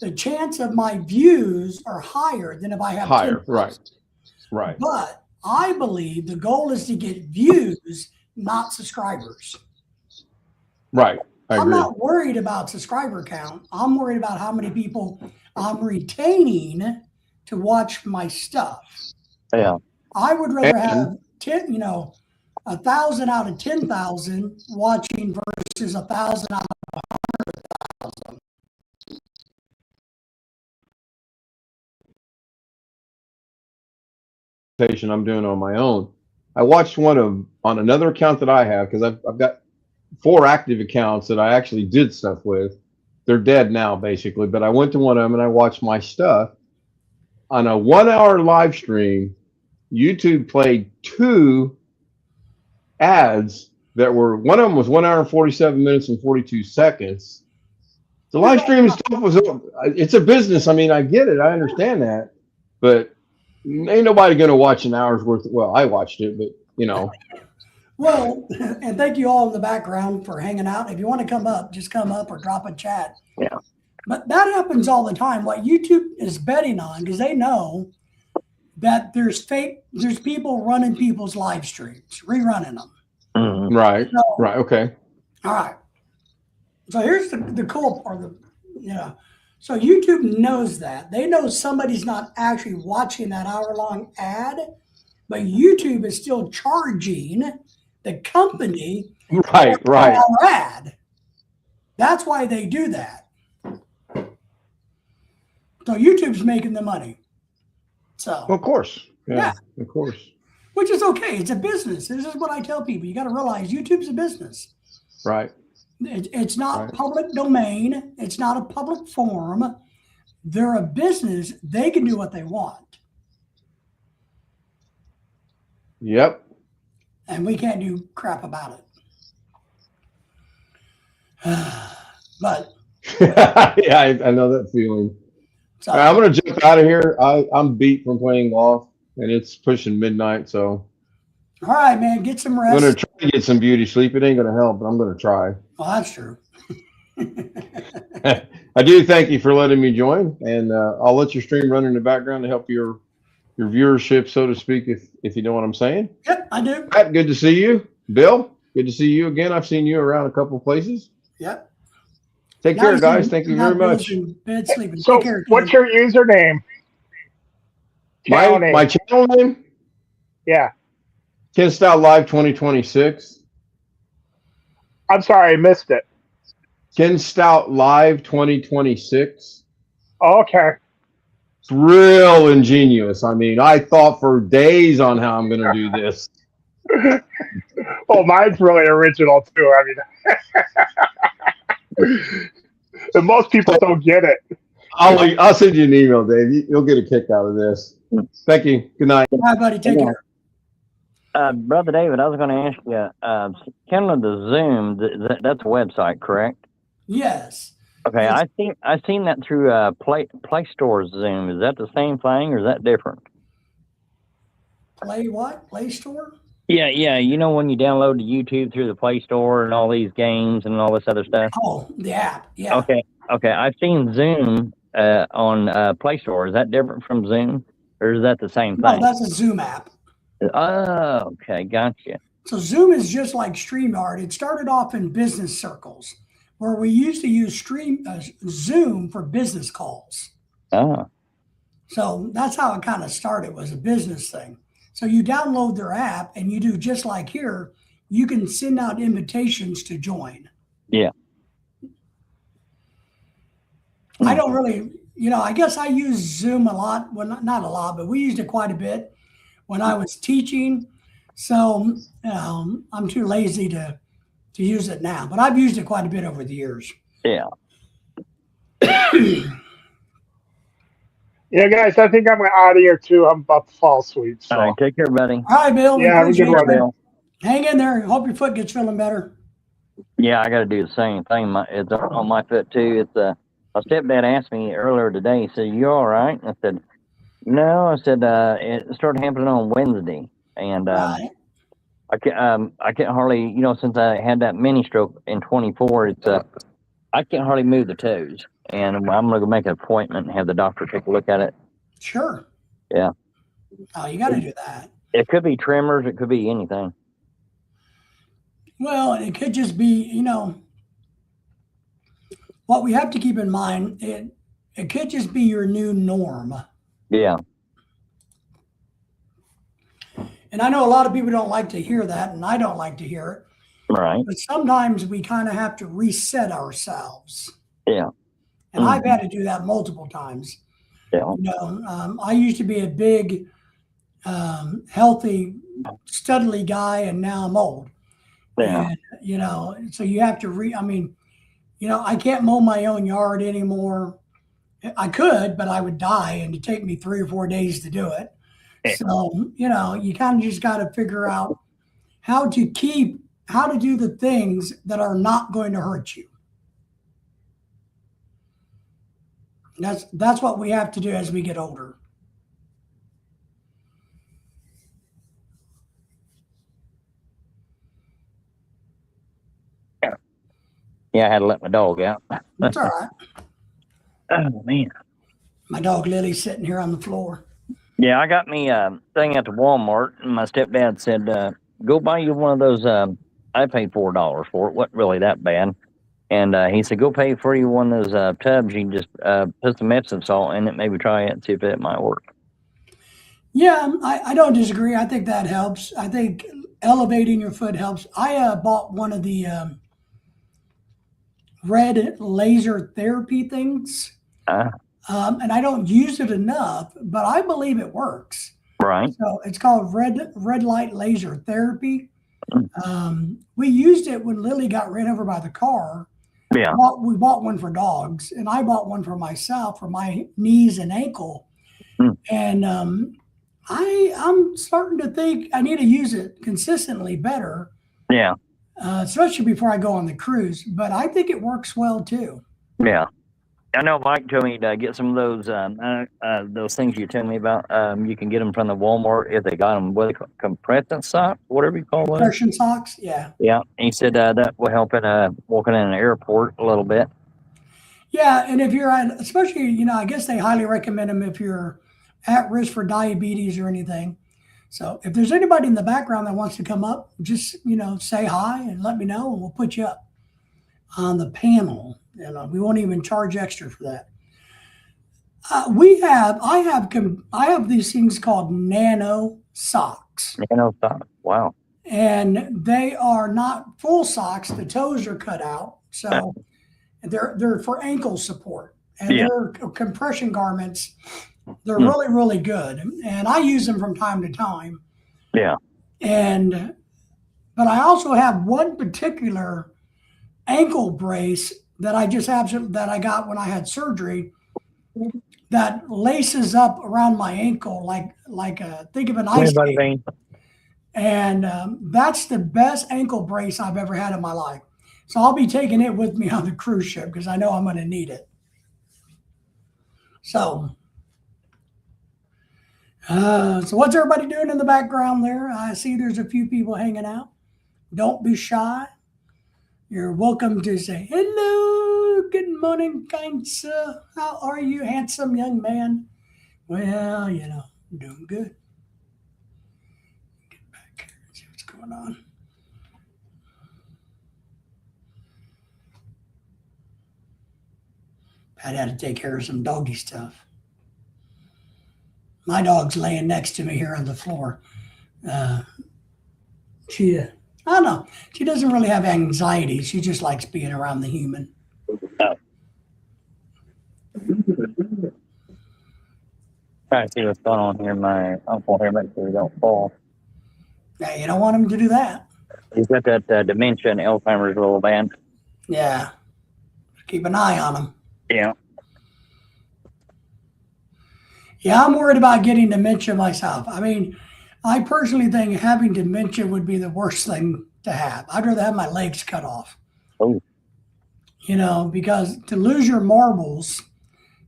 the chance of my views are higher than if I have 10,000. Right. But I believe the goal is to get views, not subscribers. Right. I'm not worried about subscriber count. I'm worried about how many people I'm retaining to watch my stuff. Yeah. I would rather have 1,000 out of 10,000 watching versus 1,000 out of 100,000. I'm doing on my own. I watched one on another account that I have, because I've got 4 active accounts that I actually did stuff with. They're dead now, basically, but I went to one of them and I watched my stuff on a 1-hour live stream. YouTube played 2 ads that were, one of them was 1 hour and 47 minutes and 42 seconds. The live stream stuff it's a business. I mean, I get it. I understand that, but ain't nobody going to watch an hour's worth. Well, I watched it, but Well, and thank you all in the background for hanging out. If you want to come up, just come up or drop a chat. Yeah. But that happens all the time. What YouTube is betting on, because they know that there's people running people's live streams, rerunning them. Mm-hmm. Right. Right. Okay. All right. So here's the cool part. So YouTube knows that. They know somebody's not actually watching that hour-long ad, but YouTube is still charging the company right our ad. That's why they do that. So YouTube's making the money. So of course. Yeah. Of course. Which is okay. It's a business. This is what I tell people. You got to realize YouTube's a business. Right. It's not public domain. It's not a public forum. They're a business. They can do what they want. Yep. And we can't do crap about it. But yeah, I know that feeling. So, I'm going to jump out of here. I'm beat from playing golf. and it's pushing midnight. So All right, man, get some I'm gonna rest. try to get some beauty sleep. It ain't gonna help, but I'm gonna try. Well, that's true. I do thank you for letting me join, and I'll let your stream run in the background to help your viewership, so to speak, if you know what I'm saying. Yep, I do. Pat, good to see you. Bill, good to see you again. I've seen you around a couple places. Yep. Take care, guys. Thank you Now very Bill's much. in bed sleeping. So Take care. what's Tim. your username? Channel name. My channel name, Yeah. Ken Stout Live 2026. I'm sorry, I missed it. Ken Stout Live 2026. Oh, okay. It's real ingenious. I mean, I thought for days on how I'm going to do this. Oh, mine's really original too. I mean, and most people don't get it. I'll send you an email, Dave. You'll get a kick out of this. Thank you. Good night. All right, buddy. Take care. Brother David, I was going to ask you, kind of the Zoom, that's a website, correct? Yes. Okay, Yes. I seen that through Play Store Zoom. Is that the same thing or is that different? Play what? Play Store? Yeah. You know when you download the YouTube through the Play Store and all these games and all this other stuff? Oh, the app. Yeah. Okay. I've seen Zoom on Play Store. Is that different from Zoom or is that the same No, thing? that's a Zoom app. Oh, okay. Gotcha. So Zoom is just like StreamYard. It started off in business circles where we used to use Zoom for business calls. Oh, So that's how it kind of started, was a business thing. So you download their app and you do just like here, you can send out invitations to join. yeah. I don't really, I guess I use Zoom a lot. Well, not a lot, but we used it quite a bit when I was teaching. So I'm too lazy to use it now, but I've used it quite a bit over the years. Yeah. Yeah, guys, I think I'm out of here too. I'm about to fall asleep. So. All right. Take care, buddy. All right, Bill. Yeah, have a good one. Bill. Hang in there. Hope your foot gets feeling better. Yeah, I got to do the same thing. It's on my foot too. It's my stepdad asked me earlier today. He said, "You all right?" I said, "No." I said, "It started happening on Wednesday, and Right. I can't hardly, since I had that mini stroke in 24, I can't hardly move the toes, and I'm gonna go make an appointment and have the doctor take a look at it. Sure. Yeah. Oh, you got to do that. It could be tremors. It could be anything. Well, it could just be, what we have to keep in mind, it could just be your new norm. Yeah. And I know a lot of people don't like to hear that, and I don't like to hear it. Right. But sometimes we kind of have to reset ourselves. Yeah. And I've had to do that multiple times. Yeah. I used to be a big, healthy, studly guy, and now I'm old. Yeah. And, so you have to I can't mow my own yard anymore. I could, but I would die, and it'd take me 3 or 4 days to do it. Yeah. So, you kind of just got to figure out how to do the things that are not going to hurt you. That's what we have to do as we get older. Yeah, I had to let my dog out. That's all right. Oh man. My dog Lily's sitting here on the floor. Yeah, I got me a thing at the Walmart, and my stepdad said, "Go buy you one of those." I paid $4 for it. Wasn't really that bad. And he said, "Go pay for you one of those tubs. You can just put some Epsom salt in it. Maybe try it and see if it might work." Yeah, I don't disagree. I think that helps. I think elevating your foot helps. I bought one of the red laser therapy things. And I don't use it enough, but I believe it works. Right. So it's called red light laser therapy. We used it when Lily got ran over by the car. Yeah. We bought one for dogs, and I bought one for myself for my knees and ankle. And I'm starting to think I need to use it consistently better. Yeah. Especially before I go on the cruise. But I think it works well too. Yeah. I know Mike told me to get some of those things you told me about. You can get them from the Walmart if they got them. What they call compressant socks, whatever you call those. Compression socks, yeah. Yeah, he said that will help in walking in an airport a little bit. Yeah, and if you're at, especially, I guess they highly recommend them if you're at risk for diabetes or anything. So if there's anybody in the background that wants to come up, just, say hi and let me know, and we'll put you up on the panel. We won't even charge extra for that. I have these things called nano socks. Nano socks. Wow. And they are not full socks. The toes are cut out. So they're for ankle support. And they're compression garments. They're really, really good. And I use them from time to time. Yeah. But I also have one particular ankle brace that I got when I had surgery that laces up around my ankle like think of an ice skate. And that's the best ankle brace I've ever had in my life. So I'll be taking it with me on the cruise ship because I know I'm going to need it. So what's everybody doing in the background there? I see there's a few people hanging out. Don't be shy. You're welcome to say, hello, good morning, kind sir. How are you, handsome young man? Well, doing good. Get back here and see what's going on. Pat had to take care of some doggy stuff. My dog's laying next to me here on the floor. I don't know. She doesn't really have anxiety. She just likes being around the human. Trying to see what's going on here. My uncle here, make sure he don't fall. Yeah, you don't want him to do that. He's got that dementia and Alzheimer's real bad. Yeah. Keep an eye on him. Yeah. Yeah, I'm worried about getting dementia myself. I mean, I personally think having dementia would be the worst thing to have. I'd rather have my legs cut off. Oh. Because to lose your marbles,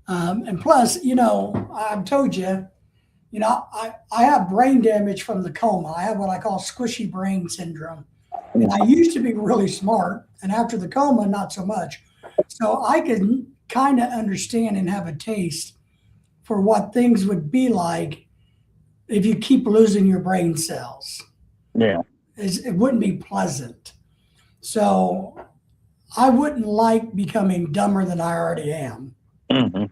and plus, I've told you, I have brain damage from the coma. I have what I call squishy brain syndrome. And I used to be really smart, and after the coma, not so much. So I can kind of understand and have a taste for what things would be like if you keep losing your brain cells. Yeah. It wouldn't be pleasant. So I wouldn't like becoming dumber than I already am. Mm-hmm.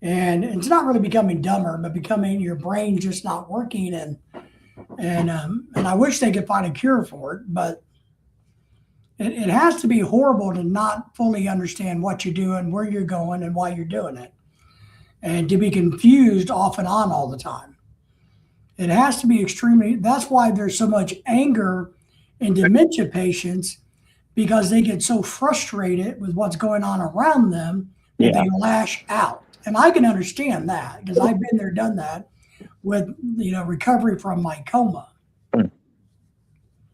And it's not really becoming dumber, but becoming your brain just not working. And I wish they could find a cure for it, but it has to be horrible to not fully understand what you're doing, where you're going, and why you're doing it. And to be confused off and on all the time. It has to be that's why there's so much anger in dementia patients, because they get so frustrated with what's going on around them that they lash out. And I can understand that because I've been there, done that with, recovery from my coma.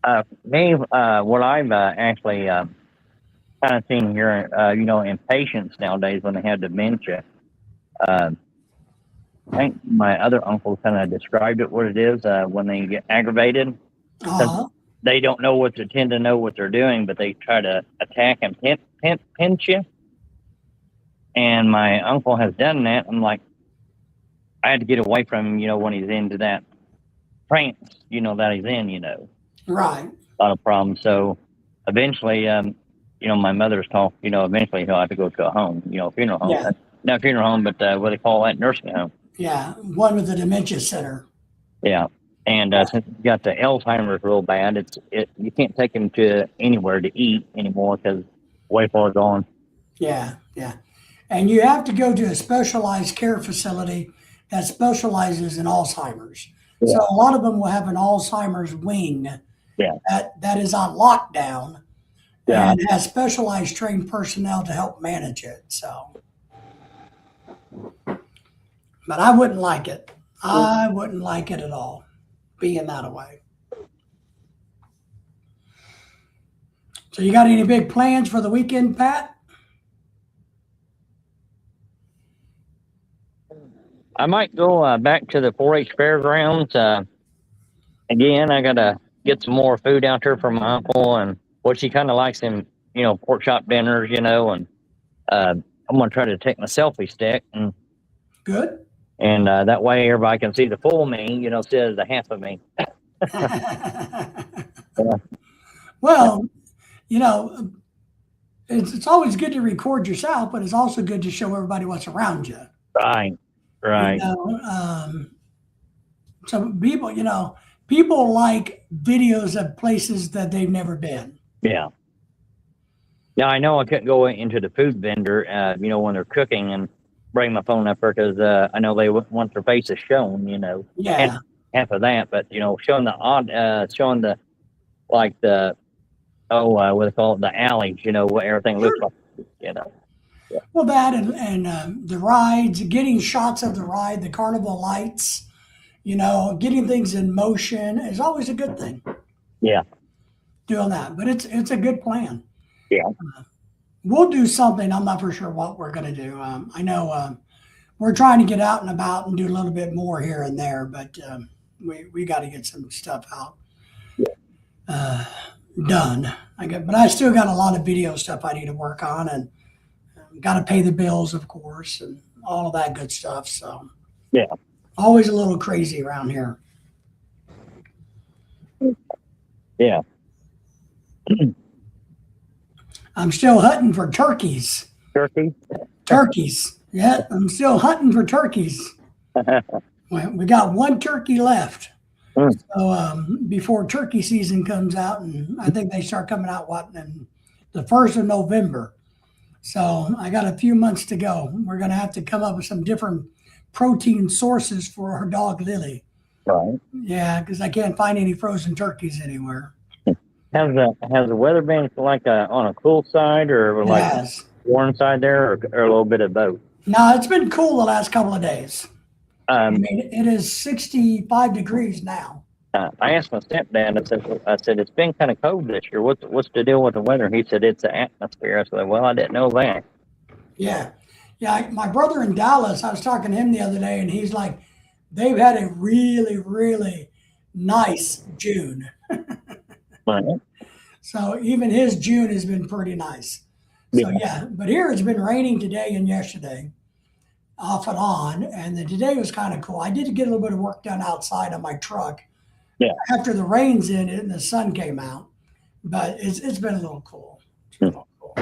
What I've actually kind of seen here, in patients nowadays when they have dementia, I think my other uncle kind of described it, what it is when they get aggravated. They don't tend to know what they're doing, but they try to attack and pinch you. And my uncle has done that. I'm like, I had to get away from him, when he's into that trance, that he's in, Right. A lot of problems. So eventually, my mother's talk, eventually he'll have to go to a home, funeral home. Yeah. Not funeral home, but what they call that, nursing home. Yeah, one with the dementia center. Yeah. And since he's got the Alzheimer's real bad, you can't take him to anywhere to eat anymore because way far gone. Yeah, yeah. And you have to go to a specialized care facility that specializes in Alzheimer's. Yeah. So a lot of them will have an Alzheimer's wing that is on lockdown and has specialized trained personnel to help manage it. So, but I wouldn't like it. I wouldn't like it at all, being that way. So you got any big plans for the weekend, Pat? I might go back to the 4-H fairgrounds. Again, I gotta get some more food out there for my uncle, and what she kind of likes him, pork chop dinners, and I'm gonna try to take my selfie stick, Good. and that way everybody can see the full me, instead of the half of me. Well, you know, it's always good to record yourself, but it's also good to show everybody what's around you. Right, right. So people like videos of places that they've never been. Yeah. Now I know I couldn't go into the food vendor, when they're cooking and bring my phone up there because I know they want their faces shown, Yeah. half of that, but showing showing the like the what they call it, the alleys, what everything looks like, Well, that and the rides, getting shots of the ride, the carnival lights, getting things in motion is always a good thing. Yeah. Doing that, but it's a good plan. Yeah. We'll do something. I'm not for sure what we're going to do. I know we're trying to get out and about and do a little bit more here and there, but we got to get some stuff out done. But I still got a lot of video stuff I need to work on, and got to pay the bills, of course, and all of that good stuff. So yeah, always a little crazy around here. Yeah. I'm still hunting for turkeys. Turkeys. Yeah, I'm still hunting for turkeys. We got one turkey left. So before turkey season comes out, and I think they start coming out in the 1st of November. So I got a few months to go. We're going to have to come up with some different protein sources for our dog Lily. Right. Yeah, because I can't find any frozen turkeys anywhere. Has the weather been like on a cool side or like warm side there, or a little bit of both? No, it's been cool the last couple of days. It is 65 degrees now. I asked my stepdad. I said it's been kind of cold this year. What's the deal with the weather? He said it's the atmosphere. I said, well, I didn't know that. Yeah. My brother in Dallas, I was talking to him the other day, and he's like, they've had a really, really nice June. Right. So even his June has been pretty nice. So yeah, but here it's been raining today and yesterday, off and on, and then today was kind of cool. I did get a little bit of work done outside on my truck. Yeah. After the rains ended and the sun came out, but it's been a little cool. It's been a little cool.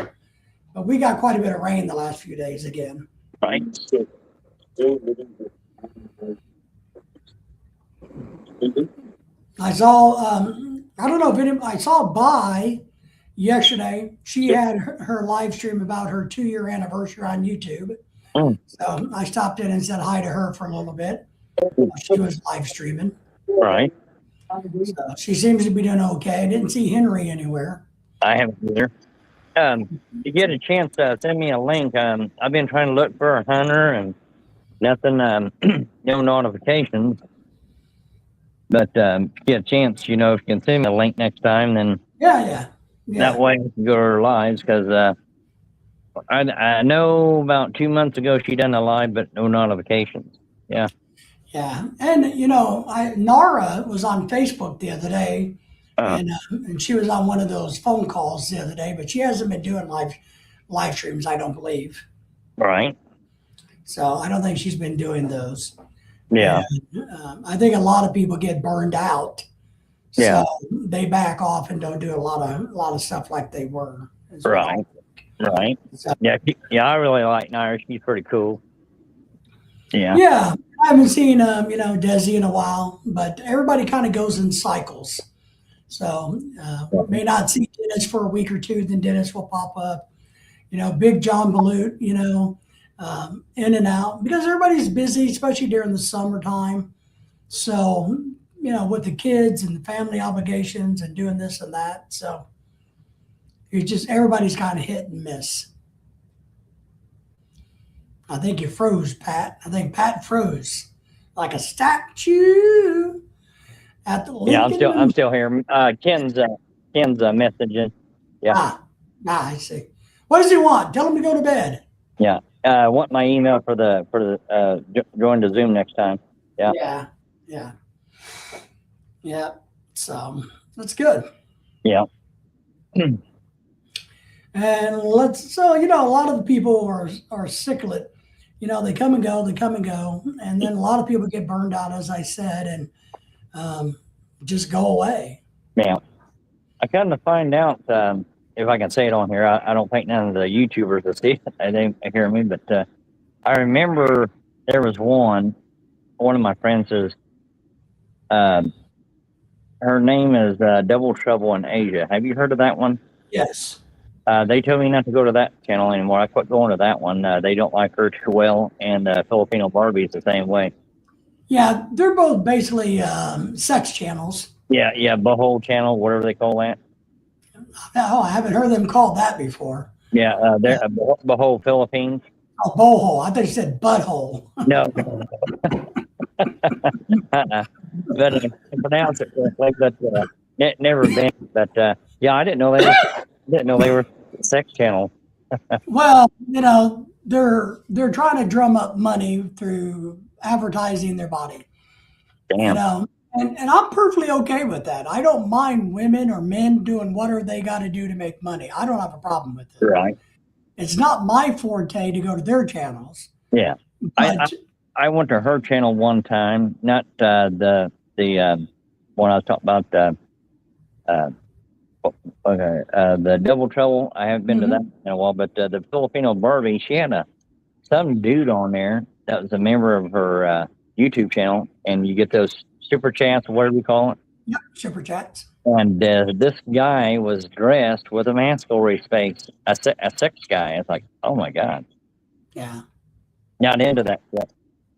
But we got quite a bit of rain the last few days again. Right. I saw, I don't know if I saw Bai yesterday. She had her live stream about her 2-year anniversary on YouTube. So I stopped in and said hi to her for a little bit. She was live streaming. Right. So she seems to be doing okay. I didn't see Henry anywhere. I haven't either. You get a chance, send me a link. I've been trying to look for a hunter and nothing, no notifications. But if you get a chance, if you can send me a link next time, then yeah. That way we can go to her lives, because I know about 2 months ago she done a live, but no notifications. Yeah. Yeah, and Nara was on Facebook the other day, and she was on one of those phone calls the other day, but she hasn't been doing live streams, I don't believe. Right. So I don't think she's been doing those. Yeah. And, I think a lot of people get burned out. Yeah. So they back off and don't do a lot of stuff like they were. Right. Right. So, yeah. I really like Nara. She's pretty cool. Yeah. Yeah. I haven't seen Desi in a while, but everybody kind of goes in cycles. So may not see Dennis for a week or two, then Dennis will pop up. Big John Balut, in and out, because everybody's busy, especially during the summertime. So, with the kids and the family obligations and doing this and that. So it's just everybody's kind of hit and miss. I think you froze, Pat. I think Pat froze like a statue at the Lincoln. Yeah, I'm still here. Ken's messaging. Yeah. I see. What does he want? Tell him to go to bed. Yeah. Want my email for the join the Zoom next time. Yeah. Yeah. So that's good. Yeah. And so a lot of the people are cichlid. They come and go, and then a lot of people get burned out, as I said, and just go away. Yeah. I kind of find out, if I can say it on here, I don't think none of the YouTubers will see it. They hear me, but I remember there was one of my friends is, her name is Double Trouble in Asia. Have you heard of that one? Yes. They told me not to go to that channel anymore. I quit going to that one. They don't like her too well, and Filipino Barbie's the same way. Yeah, they're both basically sex channels. Yeah, Behold channel, whatever they call that. Oh, I haven't heard them called that before. Yeah, they're Behold Philippines. Oh, bohole. I thought you said butthole. No. But I pronounce it correctly, but never been. But yeah, I didn't know they were sex channel. Well, they're trying to drum up money through advertising their body. Damn. And I'm perfectly okay with that. I don't mind women or men doing whatever they got to do to make money. I don't have a problem with it. Right. It's not my forte to go to their channels. Yeah. But I went to her channel one time, not the one I was talking about. The Double Trouble. I haven't been to that in a while, but the Filipino Barbie, she had some dude on there that was a member of her YouTube channel, and you get those super chats, whatever you call it. Yep, super chats. And this guy was dressed with a masquerade face, a sex guy. It's like, oh my god. Yeah. Not into that yet.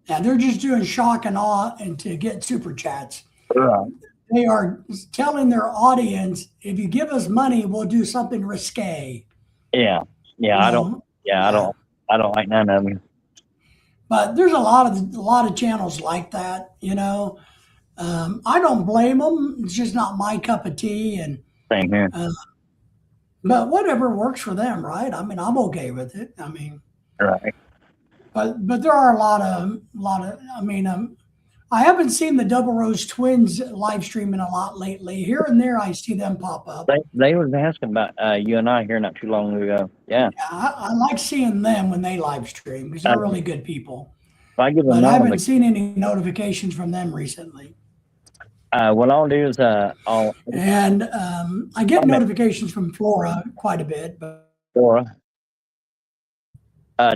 Yeah, they're just doing shock and awe and to get super chats. Right. They are telling their audience, if you give us money, we'll do something risque. Yeah. I don't like none of them. But there's a lot of channels like that, I don't blame them. It's just not my cup of tea, and Same here. but whatever works for them, right? I mean, I'm okay with it. I mean, Right. But there are a lot of. I mean, I haven't seen the Double Rose Twins live streaming a lot lately. Here and there, I see them pop up. They was asking about you and I here not too long ago. Yeah. I like seeing them when they live stream because they're really good people. I But I haven't seen any notifications from them recently. What I'll do is I get notifications from Flora quite a bit, but Flora.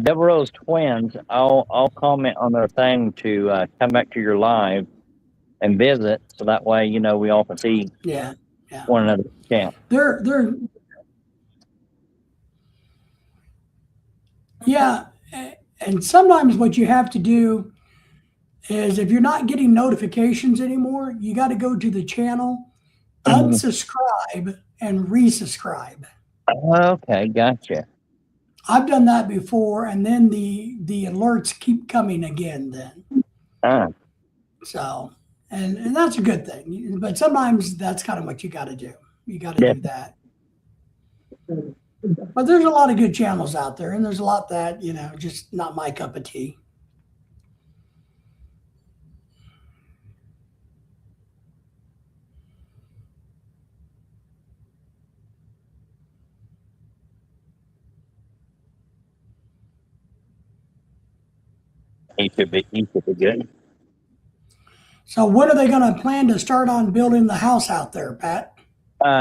Double Rose Twins, I'll comment on their thing to come back to your live and visit, so that way we all can see one another. Yeah, and sometimes what you have to do is if you're not getting notifications anymore, you got to go to the channel, unsubscribe, and resubscribe. Okay, gotcha. I've done that before, and then the alerts keep coming again then. So, and that's a good thing. But sometimes that's kind of what you got to do. You got to do that. But there's a lot of good channels out there, and there's a lot that, just not my cup of tea. He should be good. So when are they going to plan to start on building the house out there, Pat?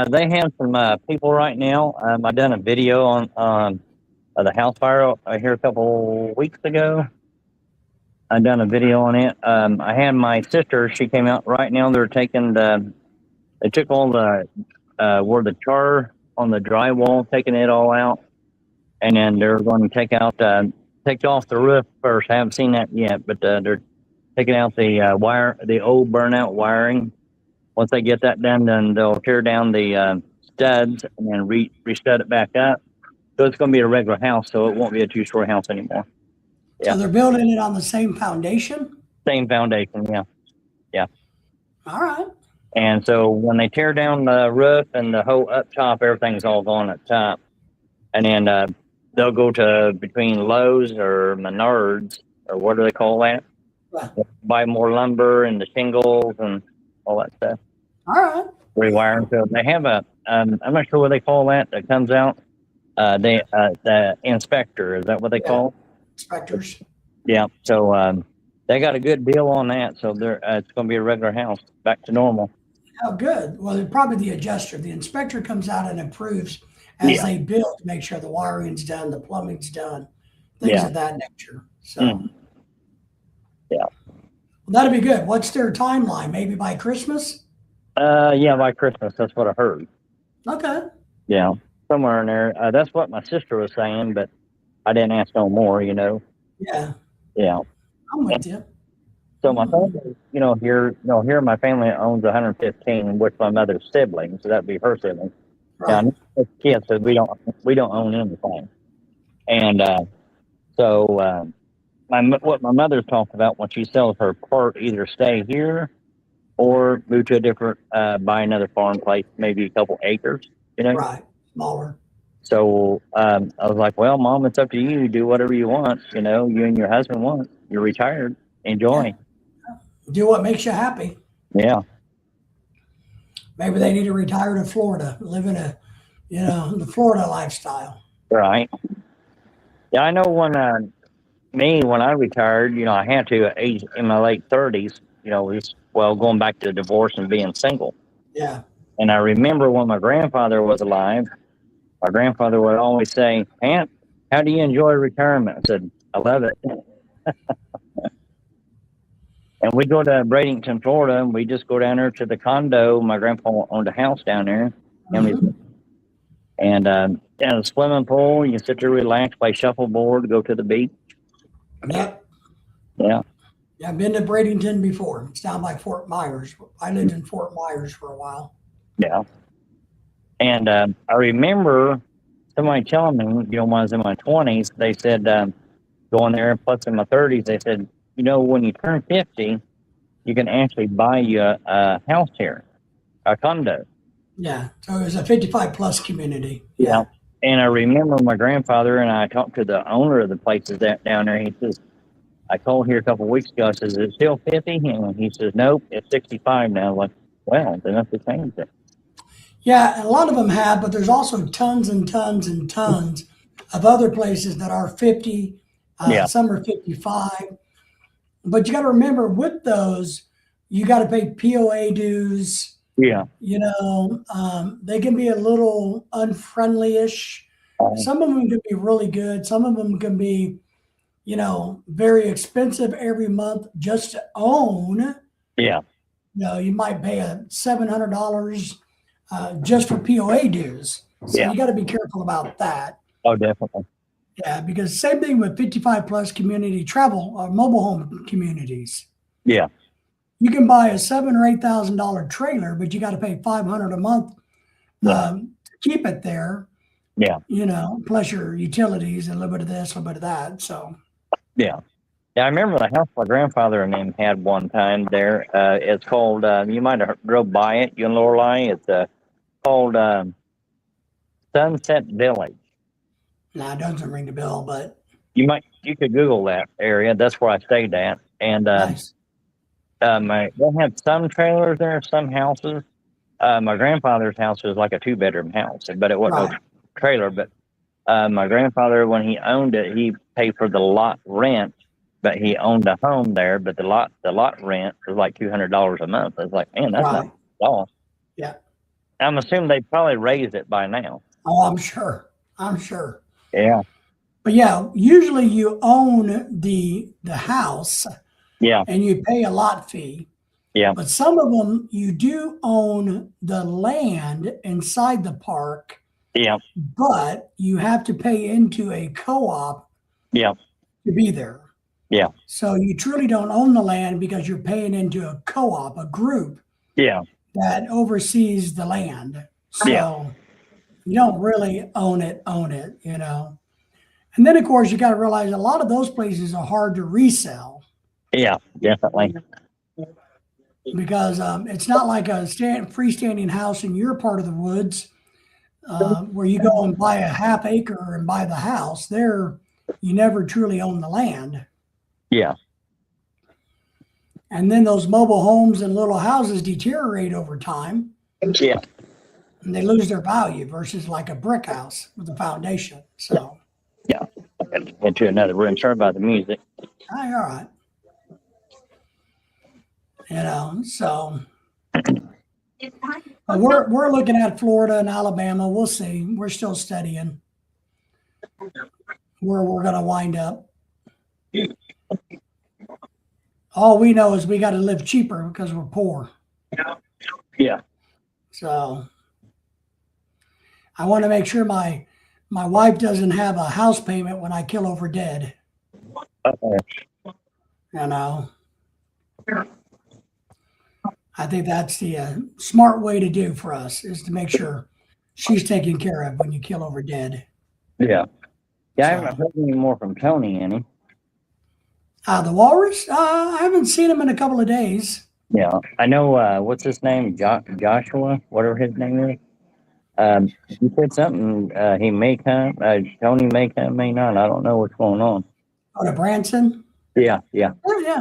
They have some people right now. I done a video on the house fire here a couple weeks ago. I done a video on it. I had my sister. She came out right now. They're taking they took all the where the char on the drywall, taking it all out, and then they're going to take off the roof first. I haven't seen that yet, but they're taking out the the old burnout wiring. Once they get that done, then they'll tear down the studs and then re-stud it back up. So it's going to be a regular house, so it won't be a two-story house anymore. Yeah. So they're building it on the same foundation? Same foundation, yeah. Yeah. All right. And so when they tear down the roof and the whole up top, everything's all gone up top. And then they'll go to between Lowe's or Menards, or what do they call that? Right. Buy more lumber and the shingles and all that stuff. All right. Rewiring. So they have a, I'm not sure what they call that comes out. The inspector, is that what they call it? Inspectors. Yeah. So they got a good deal on that. So they're it's going to be a regular house back to normal. Oh, good. Well, probably the adjuster. The inspector comes out and approves as they build to make sure the wiring's done, the plumbing's done, things of that nature. So, yeah. Well, that'll be good. What's their timeline? Maybe by Christmas? Yeah, by Christmas. That's what I heard. Okay. Yeah, somewhere in there. That's what my sister was saying, but I didn't ask no more. Yeah. Yeah. I'm with you. So my family, here my family owns 115, which my mother's siblings, so that'd be her siblings. Right. Yeah, kids, so we don't own anything. And so what my mother's talked about when she sells her part, either stay here or move to a different, buy another farm place, maybe a couple acres. Right. Smaller. So I was like, well, Mom, it's up to you. You do whatever you want. You and your husband want. You're retired. Enjoy. Do what makes you happy. Yeah. Maybe they need to retire to Florida, live in the Florida lifestyle. Right. Yeah, I know when I retired, I had to at age in my late 30s, going back to divorce and being single. Yeah. And I remember when my grandfather was alive, my grandfather would always say, Aunt, how do you enjoy retirement? I said, I love it. And we go to Bradenton, Florida, and we just go down there to the condo. My grandpa owned a house down there. And down the swimming pool, you can sit there, relax, play shuffleboard, go to the beach. Yep. Yeah. Yeah, I've been to Bradenton before. It's down by Fort Myers. I lived in Fort Myers for a while. Yeah. And I remember somebody telling me, when I was in my 20s, they said, going there, plus in my 30s, they said, when you turn 50, you can actually buy you a house here, a condo. Yeah. So it was a 55 plus community. Yeah. And I remember my grandfather and I talked to the owner of the places down there. He says, I called here a couple of weeks ago. I says, is it still 50? And he says, nope, it's 65 now. I'm like, well, they must have changed it. Yeah, a lot of them have, but there's also tons and tons and tons of other places that are 50. Some are 55. But you got to remember, with those, you got to pay POA dues. Yeah. They can be a little unfriendly-ish. Some of them can be really good. Some of them can be, very expensive every month just to own. Yeah. You might pay $700 just for POA dues. So you got to be careful about that. Oh, definitely. Yeah, because same thing with 55 plus community travel or mobile home communities. Yeah. You can buy a $7,000 or $8,000 trailer, but you got to pay $500 a month to keep it there. Yeah. Plus your utilities and a little bit of this, a little bit of that. So. Yeah. Yeah, I remember the house my grandfather and him had one time there. It's called, you might have drove by it, you in Lorelei. It's called Sunset Village. Nah, it doesn't ring the bell, but. You could Google that area. That's where I stayed at. And Nice. they have some trailers there, some houses. My grandfather's house was like a 2-bedroom house, but it wasn't no trailer. But my grandfather, when he owned it, he paid for the lot rent, but he owned a home there. But the lot rent was like $200 a month. I was like, man, that's not at all. Yeah. I'm assuming they probably raised it by now. Oh, I'm sure. Yeah. But yeah, usually you own the house. Yeah. And you pay a lot fee. Yeah. But some of them, you do own the land inside the park. Yeah. But you have to pay into a co-op. Yeah. To be there. Yeah. So you truly don't own the land because you're paying into a co-op, a group. Yeah. That oversees the land. So you don't really own it. And then, of course, you got to realize a lot of those places are hard to resell. Yeah, definitely. Because it's not like a freestanding house in your part of the woods. where you go and buy a half acre and buy the house, there you never truly own the land. Yeah. And then those mobile homes and little houses deteriorate over time Yeah. and they lose their value versus like a brick house with a foundation. So, Yeah. I got to get to another room. Sorry about the music. all right. You know, so we're looking at Florida and Alabama. We'll see. We're still studying where we're going to wind up. All we know is we got to live cheaper because we're poor. Yeah. So I want to make sure my wife doesn't have a house payment when I kill over dead. Okay. You know, I think that's the smart way to do for us is to make sure she's taken care of when you kill over dead. Yeah. Yeah. I So, haven't heard any more from Tony any. the walrus, I haven't seen him in a couple of days. Yeah. I know, what's his name? Joshua, whatever his name is. He said something, he may come, Tony may come, may not. I don't know what's going on. Oh, to Branson? Yeah. Yeah. Oh,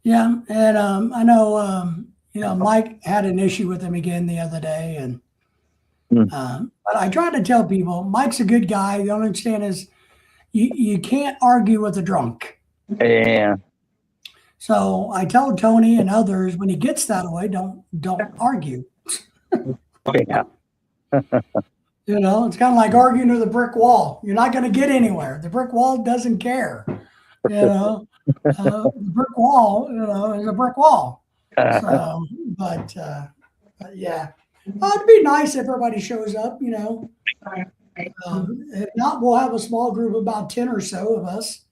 yeah. And I know, Mike had an issue with him again the other day. And but I try to tell people, Mike's a good guy. The only understand is you can't argue with a drunk. Yeah. So I tell Tony and others when he gets that way, don't argue. Yeah. It's kind of like arguing with a brick wall. You're not going to get anywhere. The brick wall doesn't care. The brick wall, is a brick wall. So, but yeah, it'd be nice if everybody shows up. If not, we'll have a small group of about 10 or so of us.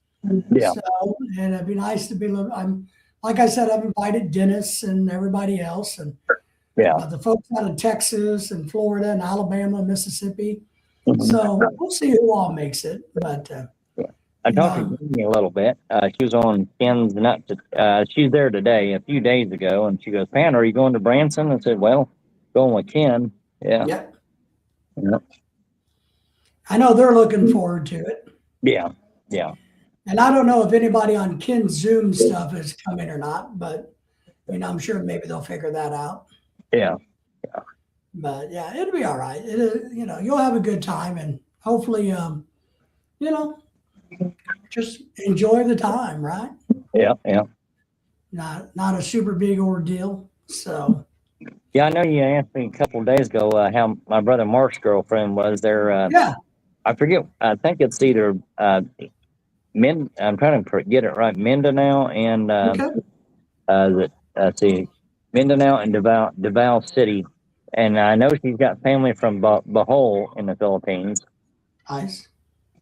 Yeah. So, and it'd be nice to be. Like I said, I've invited Dennis and everybody else, and the folks out of Texas and Florida and Alabama, Mississippi. So we'll see who all makes it. But I talked to Jamie a little bit. She was on Ken's she's there today, a few days ago, and she goes, "Pan, are you going to Branson?" I said, "Well, going with Ken." Yeah. Yep. Yep. I know they're looking forward to it. Yeah. Yeah. And I don't know if anybody on Ken's Zoom stuff is coming or not, but I'm sure maybe they'll figure that out. Yeah. But yeah, it'll be all right. You'll have a good time and hopefully, just enjoy the time, right? Yeah. Yeah. Not a super big ordeal. So. Yeah, I know you asked me a couple of days ago how my brother Mark's girlfriend was there. Yeah. I forget. I think it's either I'm trying to get it right. Mindanao and let's see, Mindanao and Davao City, and I know she's got family from Bohol in the Philippines. Nice.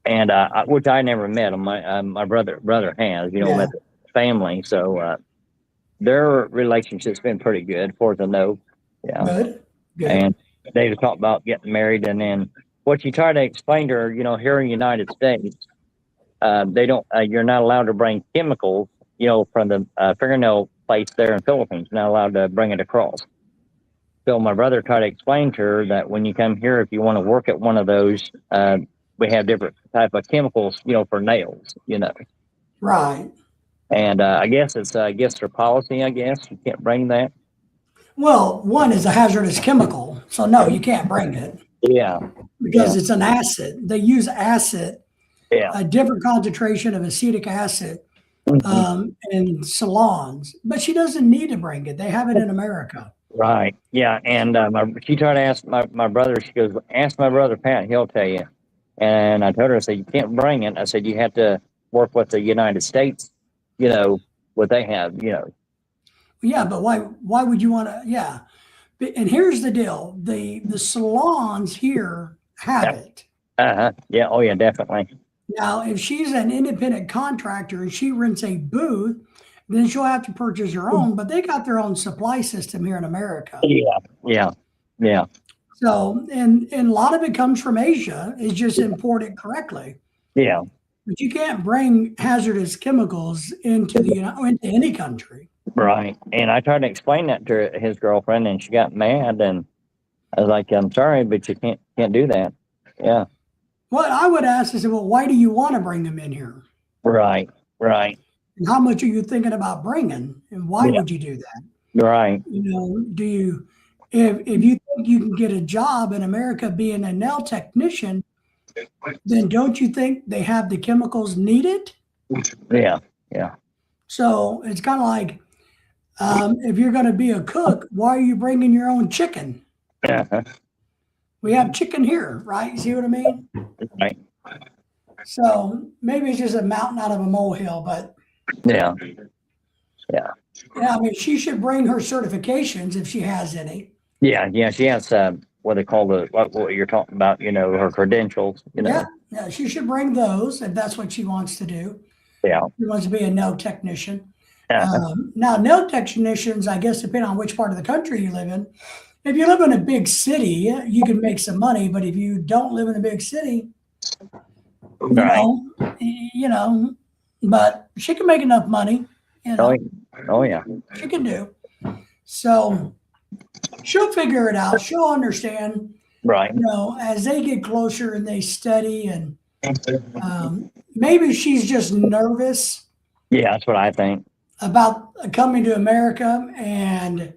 And which I never met them. My brother has, met the family, so their relationship's been pretty good, for to know. Yeah. Good. And they were talking about getting married, and then what you try to explain to her, here in the United States, they don't. You're not allowed to bring chemicals, from the fingernail place there in the Philippines. You're not allowed to bring it across. So my brother tried to explain to her that when you come here, if you want to work at one of those, we have different type of chemicals, for nails, Right. And I guess it's against their policy. I guess you can't bring that. Well, one is a hazardous chemical, so no, you can't bring it. Yeah. Because it's an acid. They use acid, Yeah. a different concentration of acetic acid in salons, but she doesn't need to bring it. They have it in America. Right. Yeah. And she tried to ask my brother. She goes, "Ask my brother Pat. He'll tell you." And I told her, I said, "You can't bring it." I said, "You have to work with the United States. What they have. Yeah, but why would you want to? Yeah. And here's the deal: the salons here have it. Yeah. Oh, yeah. Definitely. Now, if she's an independent contractor and she rents a booth, then she'll have to purchase her own. But they got their own supply system here in America. Yeah. Yeah. Yeah. So, and a lot of it comes from Asia. It's just imported correctly. Yeah. But you can't bring hazardous chemicals into into any country. Right. And I tried to explain that to his girlfriend, and she got mad. And I was like, I'm sorry, but you can't do that. Yeah. What I would ask is, well, why do you want to bring them in here? Right. Right. And how much are you thinking about bringing? And why Yeah. would you do that? Right. Do you, if you think you can get a job in America being a nail technician, then don't you think they have the chemicals needed? Yeah. Yeah. So it's kind of like, if you're going to be a cook, why are you bringing your own chicken? Yeah. We have chicken here, right? You see what I mean? Right. So maybe it's just a mountain out of a molehill, but Yeah. Yeah. yeah, I mean, she should bring her certifications if she has any. Yeah. Yeah. She has what they call what you're talking about. Her credentials. Yeah, she should bring those if that's what she wants to do. Yeah. She wants to be a nail technician. Yeah. Now, nail technicians, I guess, depending on which part of the country you live in. If you live in a big city, you can make some money. But if you don't live in a big city, Right. But she can make enough money. Oh yeah. She can do. So she'll figure it out. She'll understand. Right. As they get closer and they study, and maybe she's just nervous Yeah, that's what I think. about coming to America. And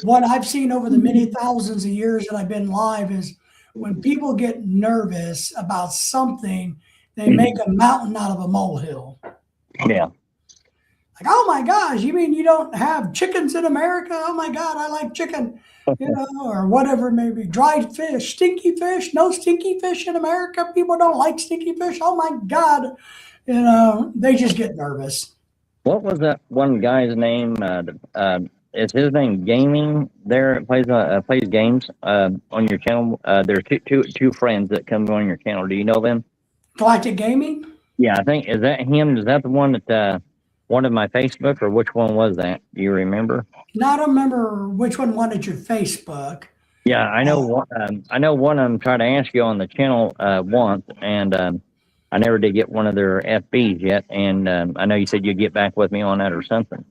what I've seen over the many thousands of years that I've been live is when people get nervous about something, they make a mountain out of a molehill. Yeah. Like, oh my gosh, you mean you don't have chickens in America? Oh my God, I like chicken, or whatever it may be. Dried fish, stinky fish, no stinky fish in America. People don't like stinky fish. Oh my God. They just get nervous. What was that one guy's name? Is his name Gaming? There plays games on your channel. There's two friends that come on your channel. Do you know them? Galactic Gaming? Yeah, I think is that him? Is that the one that wanted my Facebook, or which one was that? Do you remember? No, I don't remember which one wanted your Facebook. Yeah, I know one. I know one of them tried to ask you on the channel once, and I never did get one of their FBs yet. And I know you said you'd get back with me on that or something.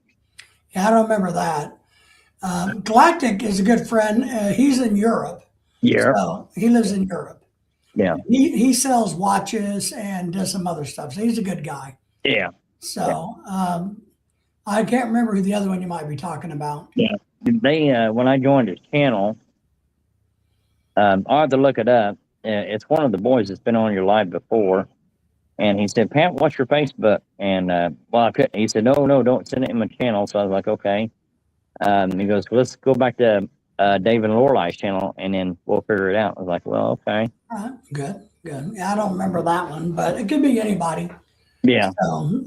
Yeah, I don't remember that. Galactic is a good friend. He's in Europe. Yeah. So he lives in Europe. Yeah. He sells watches and does some other stuff. So he's a good guy. Yeah. So I can't remember who the other one you might be talking about. Yeah. They when I joined his channel, I'll have to look it up. It's one of the boys that's been on your live before. And he said, Pat, what's your Facebook? And I couldn't. He said, no, don't send it in my channel. So I was like, okay. He goes, let's go back to Dave and Lorelai's channel, and then we'll figure it out. I was like, well, okay. All right, good. Yeah, I don't remember that one, but it could be anybody. Yeah. So,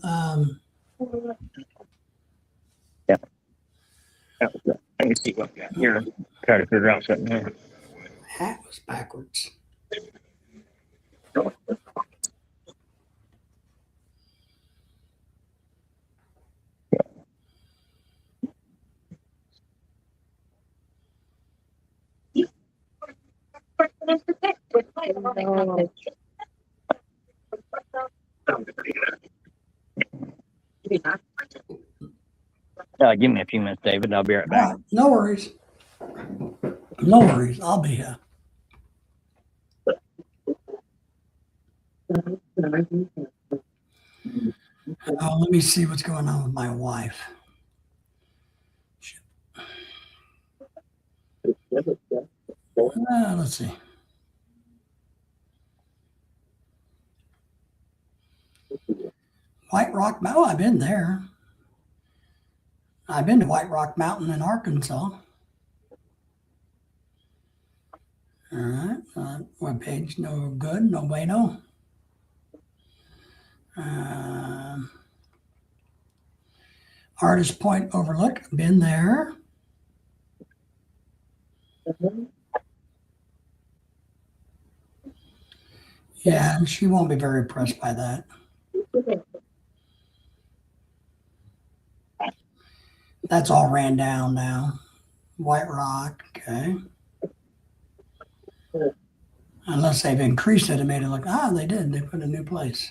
Yeah. Let me see what we got here. Try to figure out something here. hat was backwards. Give me a few minutes, David, and I'll be right All back. right, no worries. No worries. I'll be here. Let me see what's going on with my wife. Let's see. White Rock Mountain. Oh, I've been there. I've been to White Rock Mountain in Arkansas. All right. Webpage, no good. No bueno. Artist Point Overlook. Been there. Yeah, and she won't be very impressed by that. That's all ran down now. White Rock, okay. Unless they've increased it and made it look, they did. They put a new place.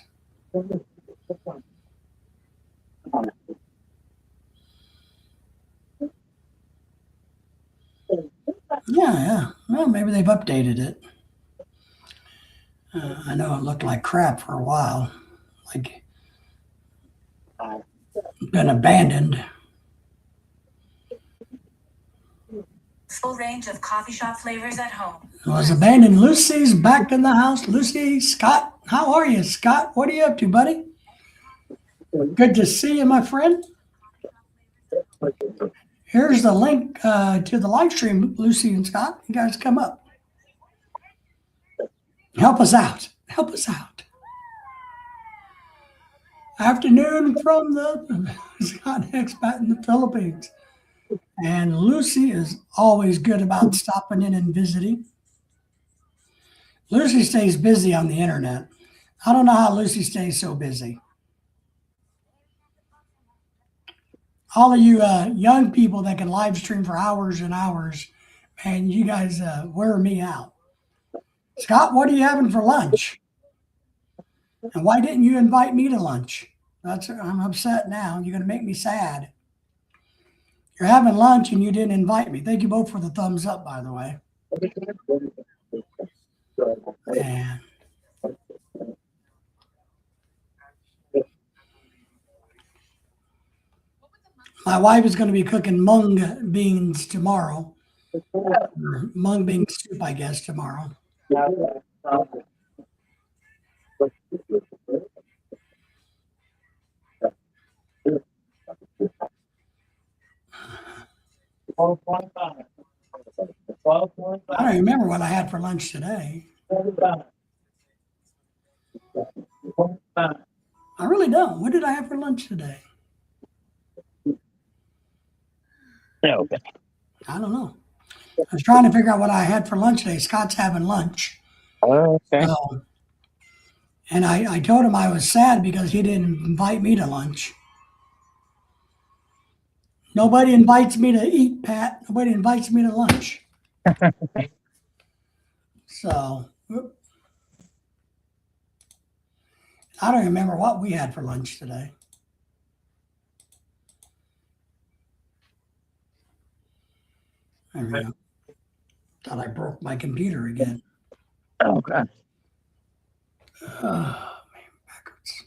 Yeah. Well, maybe they've updated it. I know it looked like crap for a while, like been abandoned. Full range of coffee shop flavors at home. It was abandoned. Lucy's back in the house. Lucy, Scott, how are you, Scott? What are you up to, buddy? Good to see you, my friend. Here's the link to the live stream, Lucy and Scott. You guys come up. Help us out. Help us out. Afternoon from the Scott expat in the Philippines. And Lucy is always good about stopping in and visiting. Lucy stays busy on the internet. I don't know how Lucy stays so busy. All of you young people that can live stream for hours and hours, man, you guys wear me out. Scott, what are you having for lunch? And why didn't you invite me to lunch? I'm upset now. You're going to make me sad. You're having lunch and you didn't invite me. Thank you both for the thumbs up, by the way. And my wife is going to be cooking mung beans tomorrow. Or mung bean soup, I guess, tomorrow. I don't remember what I had for lunch today. I really don't. What did I have for lunch today? Okay. I don't know. I was trying to figure out what I had for lunch today. Scott's having lunch. Okay. And I told him I was sad because he didn't invite me to lunch. Nobody invites me to eat, Pat. Nobody invites me to lunch. So I don't remember what we had for lunch today. There we go. Thought I broke my computer again. Okay. Oh, man, backwards.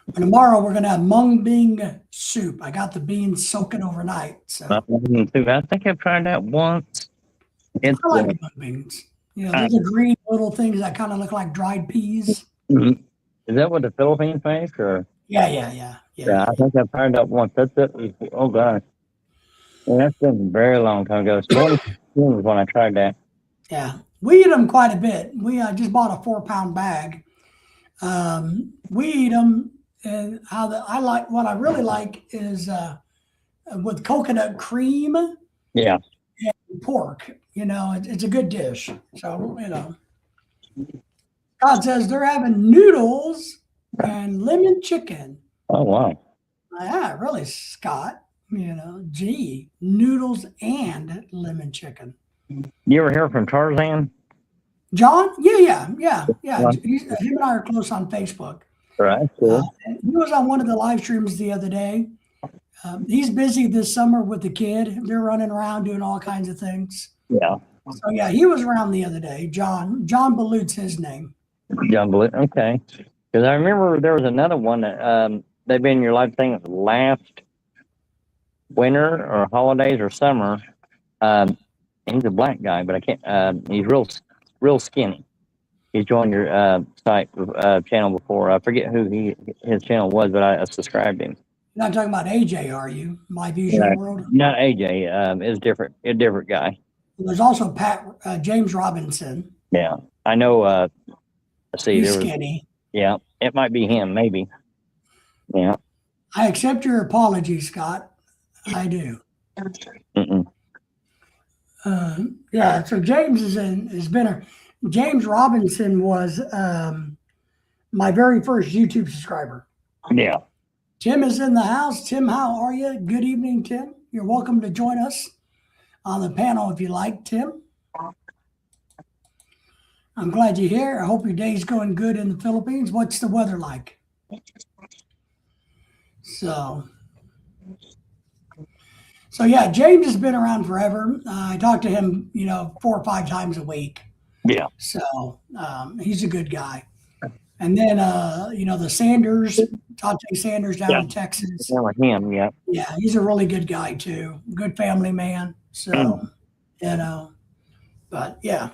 And tomorrow we're going to have mung bean soup. I got the beans soaking overnight. So I think I've tried that once. It's I like mung beans. You know, those are green little things that kind of look like dried peas. Is that what the Philippines makes, or? Yeah. Yeah, I think I've tried that once. That's it. Oh gosh, yeah, that's been a very long time ago. It's 2016 was when I tried that. Yeah, we eat them quite a bit. We just bought a 4-pound bag. We eat them, and what I really like is with coconut cream. Yeah. And pork. You know, it's a good dish. So God says they're having noodles and lemon chicken. Oh wow. Yeah, really, Scott. Gee, noodles and lemon chicken. You ever hear from Tarzan? John? Yeah. Right. Him and I are close on Facebook. Right. Cool. He was on one of the live streams the other day. He's busy this summer with the kid. They're running around doing all kinds of things. Yeah. So yeah, he was around the other day. John Balut's his name. John Blue. Okay. Because I remember there was another one that they've been in your live thing last winter or holidays or summer. He's a black guy, but I can't. He's real skinny. He's joined your site channel before. I forget who his channel was, but I subscribed him. You're not talking about AJ, are you? My Views Your World? Not AJ. It's different. A different guy. There's also James Robinson. Yeah, I know. Let's see. He's skinny. Yeah, it might be him. Maybe. Yeah. I accept your apology, Scott. I do. Mm-mm. Yeah. So James James Robinson was my very first YouTube subscriber. Yeah. Tim is in the house. Tim, how are you? Good evening, Tim. You're welcome to join us on the panel if you like, Tim. I'm glad you're here. I hope your day's going good in the Philippines. What's the weather like? So yeah, James has been around forever. I talk to him, 4 or 5 times a week. Yeah. So he's a good guy. And then, the Sanders, Tate Sanders down in Texas. Yeah, with him, yeah. Yeah, he's a really good guy too. Good family man. So, but yeah.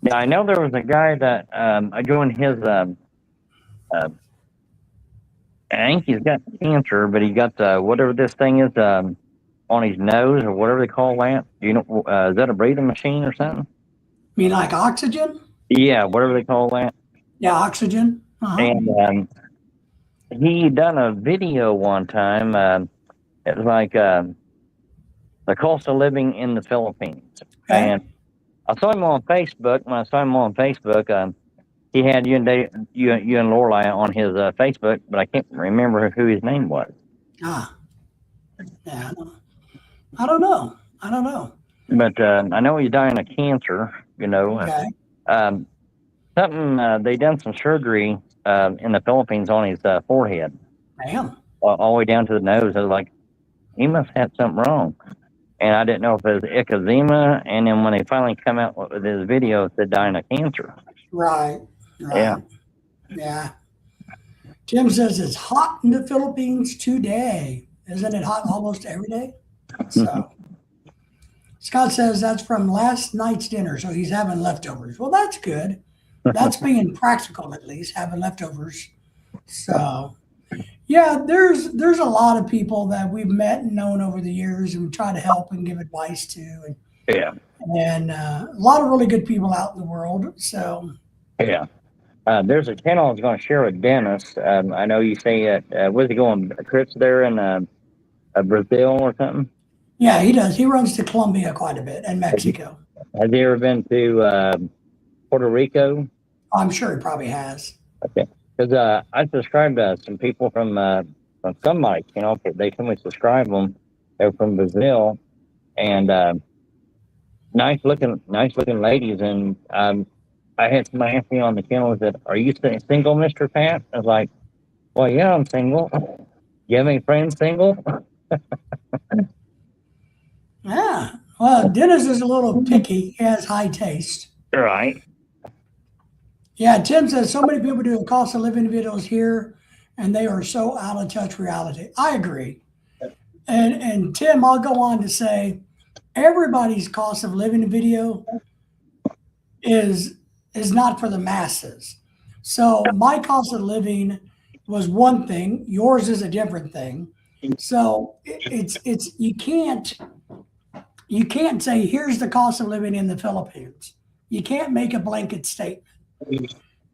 Yeah, I know there was a guy that I joined his. I think he's got cancer, but he got whatever this thing is on his nose or whatever they call that. Do you know? Is that a breathing machine or something? You mean like oxygen? Yeah, whatever they call that. Yeah, oxygen. And he done a video one time. It was like the cost of living in the Philippines, Okay. and I saw him on Facebook. When I saw him on Facebook, he had you and Lorelai on his Facebook, but I can't remember who his name was. Yeah, I don't know. But I know he's dying of cancer. Okay. Something they done some surgery in the Philippines on his forehead, Damn. all the way down to the nose. I was like, he must have something wrong. And I didn't know if it was eczema. And then when they finally come out with his video, it said dying of cancer. Right. Yeah. Jim says it's hot in the Philippines today. Isn't it hot almost every day? So Scott says that's from last night's dinner, so he's having leftovers. Well, that's good. That's being practical, at least, having leftovers. So yeah, there's a lot of people that we've met and known over the years and we try to help and give advice to. And a lot of really good people out in the world. So yeah. There's a channel I was going to share with Dennis. I know you say where's he going? Trips there in Brazil or something? Yeah, he does. He runs to Colombia quite a bit and Mexico. Has he ever been to Puerto Rico? I'm sure he probably has. Okay. Because I subscribed to some people from somebody, they somebody subscribed them. They're from Brazil, and nice looking ladies. And I had somebody ask me on the channel and said, "Are you single, Mr. Pat?" I was like, "Well, yeah, I'm single. You have any friends single?" Yeah. Well, Dennis is a little picky. He has high taste. Right. Yeah, Tim says so many people do cost of living videos here, and they are so out of touch reality. I agree. And Tim, I'll go on to say, everybody's cost of living video is not for the masses. So my cost of living was one thing. Yours is a different thing. So it's you can't say here's the cost of living in the Philippines. You can't make a blanket statement.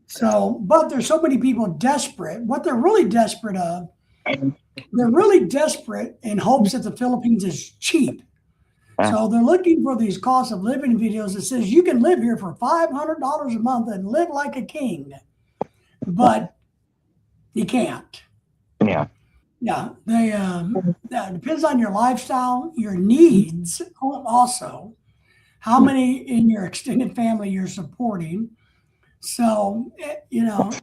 So, but there's so many people desperate. What they're really desperate of, they're really desperate in hopes that the Philippines is cheap. So they're looking for these cost of living videos that says you can live here for $500 a month and live like a king, but you can't. Yeah. Yeah, that depends on your lifestyle, your needs, also how many in your extended family you're supporting. So,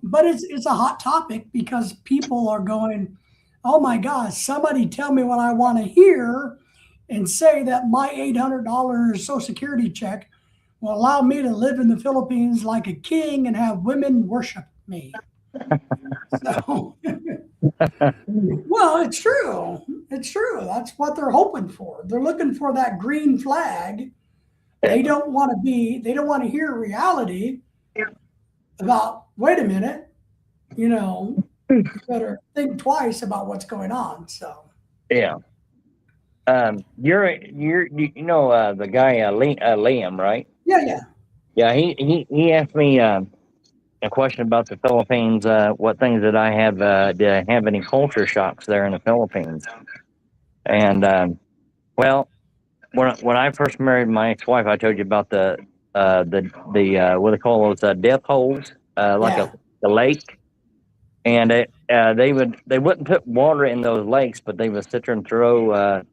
but it's a hot topic because people are going, oh my gosh, somebody tell me what I want to hear and say that my $800 Social Security check will allow me to live in the Philippines like a king and have women worship me. So, well, it's true. It's true. That's what they're hoping for. They're looking for that green flag. They don't want to hear reality about, wait a minute, you better think twice about what's going on. So, yeah. You're the guy Liam, right? Yeah. Yeah, he asked me a question about the Philippines. What things did I have? Did I have any culture shocks there in the Philippines? And well, when I first married my ex-wife, I told you about the what they call those death holes, like a lake, and they wouldn't put water in those lakes, but they would sit there and throw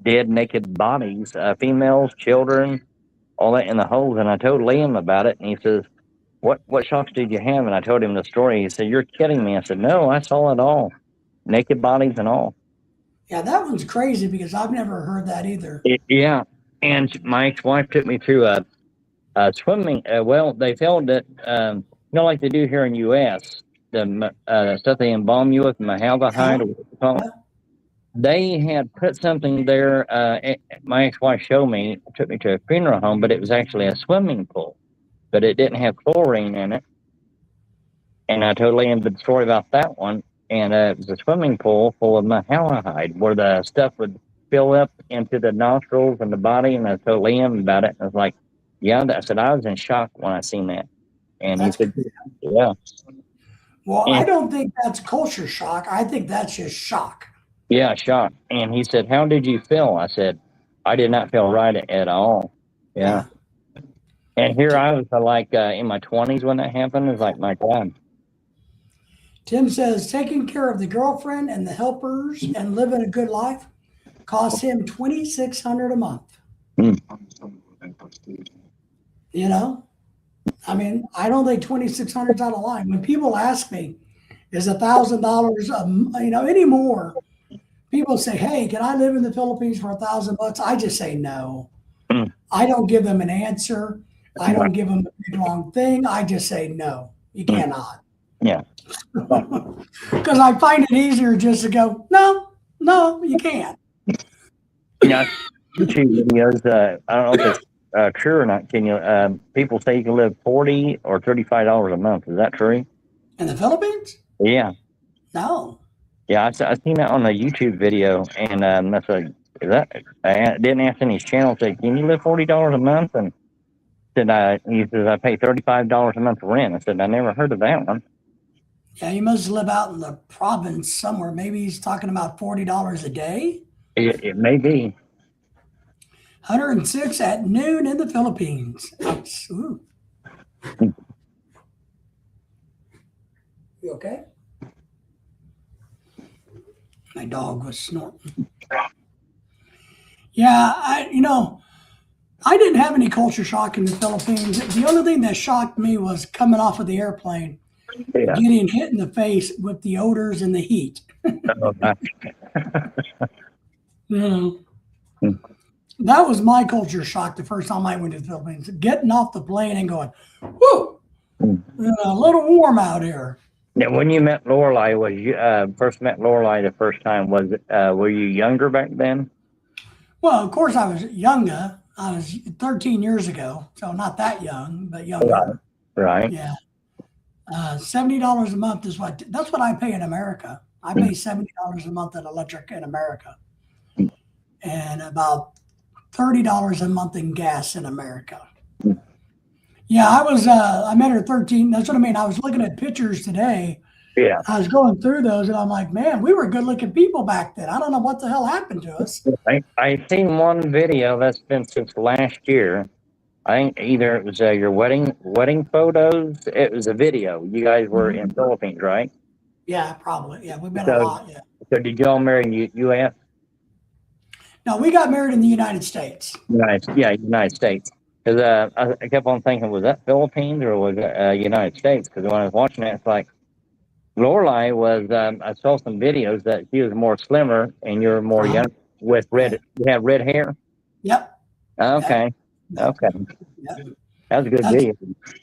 dead, naked bodies, females, children, all that in the holes. And I told Liam about it, and he says, What shocks did you have? And I told him the story. He said, "You're kidding me." I said, "No, I saw it all, naked bodies and all." Yeah, that one's crazy because I've never heard that either. Yeah, and my ex-wife took me through a swimming. Well, they filmed it, like they do here in U.S. The stuff they embalm you with, malahide, or what you call it. They had put something there. My ex-wife showed me, took me to a funeral home, but it was actually a swimming pool, but it didn't have chlorine in it. And I totally ended the story about that one. And it was a swimming pool full of malahide, where the stuff would fill up into the nostrils and the body. And I told Liam about it. I was like, "Yeah," I said, "I was in shock when I seen that." And he said, "Yeah." Well, And I don't think that's culture shock. I think that's just shock. yeah, shock. And he said, "How did you feel?" I said, "I did not feel right at all." Yeah. And here I was like in my 20s when that happened. It's like, my God. Tim says taking care of the girlfriend and the helpers and living a good life costs him $2,600 a month. You know, I mean, I don't think 2,600 is out of line. When people ask me, is $1,000 anymore? People say, "Hey, can I live in the Philippines for $1,000?" I just say no. I don't give them an answer. I don't give them a big long thing. I just say no. You cannot. Yeah. Because I find it easier just to go, no, you can't. Yeah, YouTube videos. I don't know if it's true or not. Can you? People say you can live $40 or $35 a month. Is that true? In the Philippines? Yeah. No. Yeah, I seen that on a YouTube video, and that's I didn't ask any channel. Say, can you live $40 a month? And he says I pay $35 a month rent. I said I never heard of that one. Yeah, he must live out in the province somewhere. Maybe he's talking about $40 a day. It may be. 106 at noon in the Philippines. Ooh. You okay? My dog was snorting. Yeah, I didn't have any culture shock in the Philippines. The only thing that shocked me was coming off of the airplane, getting hit in the face with the odors and the heat. That was my culture shock the first time I went to the Philippines. Getting off the plane and going, whoo, a little warm out here. Now, when you met Lorelai, first met Lorelai the first time? Were you younger back then? Well, of course, I was younger. I was 13 years ago, so not that young, but younger. Right. Yeah. $70 a month is that's what I pay in America. I pay $70 a month in electric in America, and about $30 a month in gas in America. Yeah, I met her 13. That's what I mean. I was looking at pictures today. Yeah. I was going through those and I'm like, man, we were good looking people back then. I don't know what the hell happened to us. I seen one video that's been since last year. I think either it was your wedding photos. It was a video. You guys were in Philippines, right? Yeah, probably. Yeah, we've been a lot. Yeah. So did y'all marry in U.S.? No, we got married in the United States. United States. Because I kept on thinking, was that Philippines or was it United States? Because when I was watching it, it's like Lorelai was. I saw some videos that she was more slimmer and you're more young with red. You have red hair. Yep. Okay. Yep. Okay. Yep. That's a good video.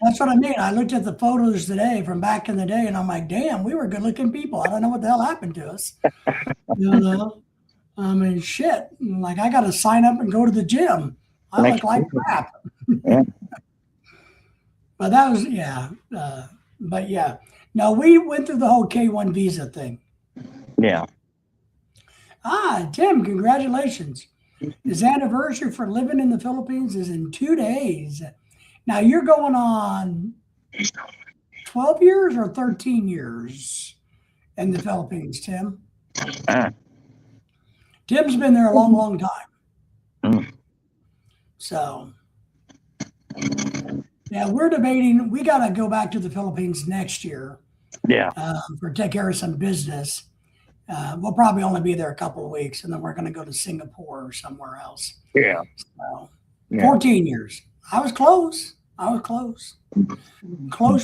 That's what I mean. I looked at the photos today from back in the day, and I'm like, damn, we were good looking people. I don't know what the hell happened to us. I mean, shit. Like, I got to sign up and go to the gym. I look like crap. Yeah. But that was, but yeah. No, we went through the whole K-1 visa thing. Yeah. Tim, congratulations. His anniversary for living in the Philippines is in 2 days. Now, you're going on 12 years or 13 years in the Philippines, Tim? Tim's been there a long, long time. So, yeah, we're debating. We got to go back to the Philippines next year. Yeah. For take care of some business. We'll probably only be there a couple of weeks, and then we're going to go to Singapore or somewhere else. Yeah. So, 14 years. I was close. Close,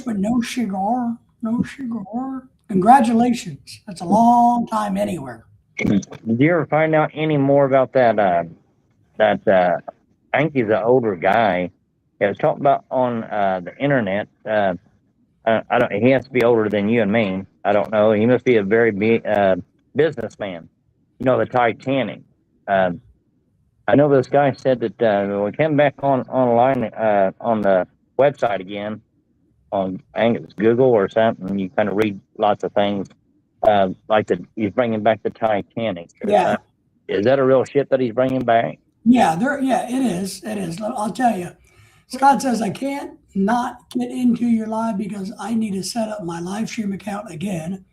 but no cigar. No cigar. Congratulations. That's a long time anywhere. Did you ever find out any more about that? I think he's an older guy. It was talked about on the internet. I don't. He has to be older than you and me. I don't know. He must be a very big businessman. You know, the Titanic. Uh, I know this guy said that when we came back online on the website again on I think it was Google or something. You kind of read lots of things like he's bringing back the Titanic. Yeah. Is that a real ship that he's bringing back? Yeah, it is. It is. I'll tell you. Scott says, I can't not get into your live because I need to set up my live stream account again.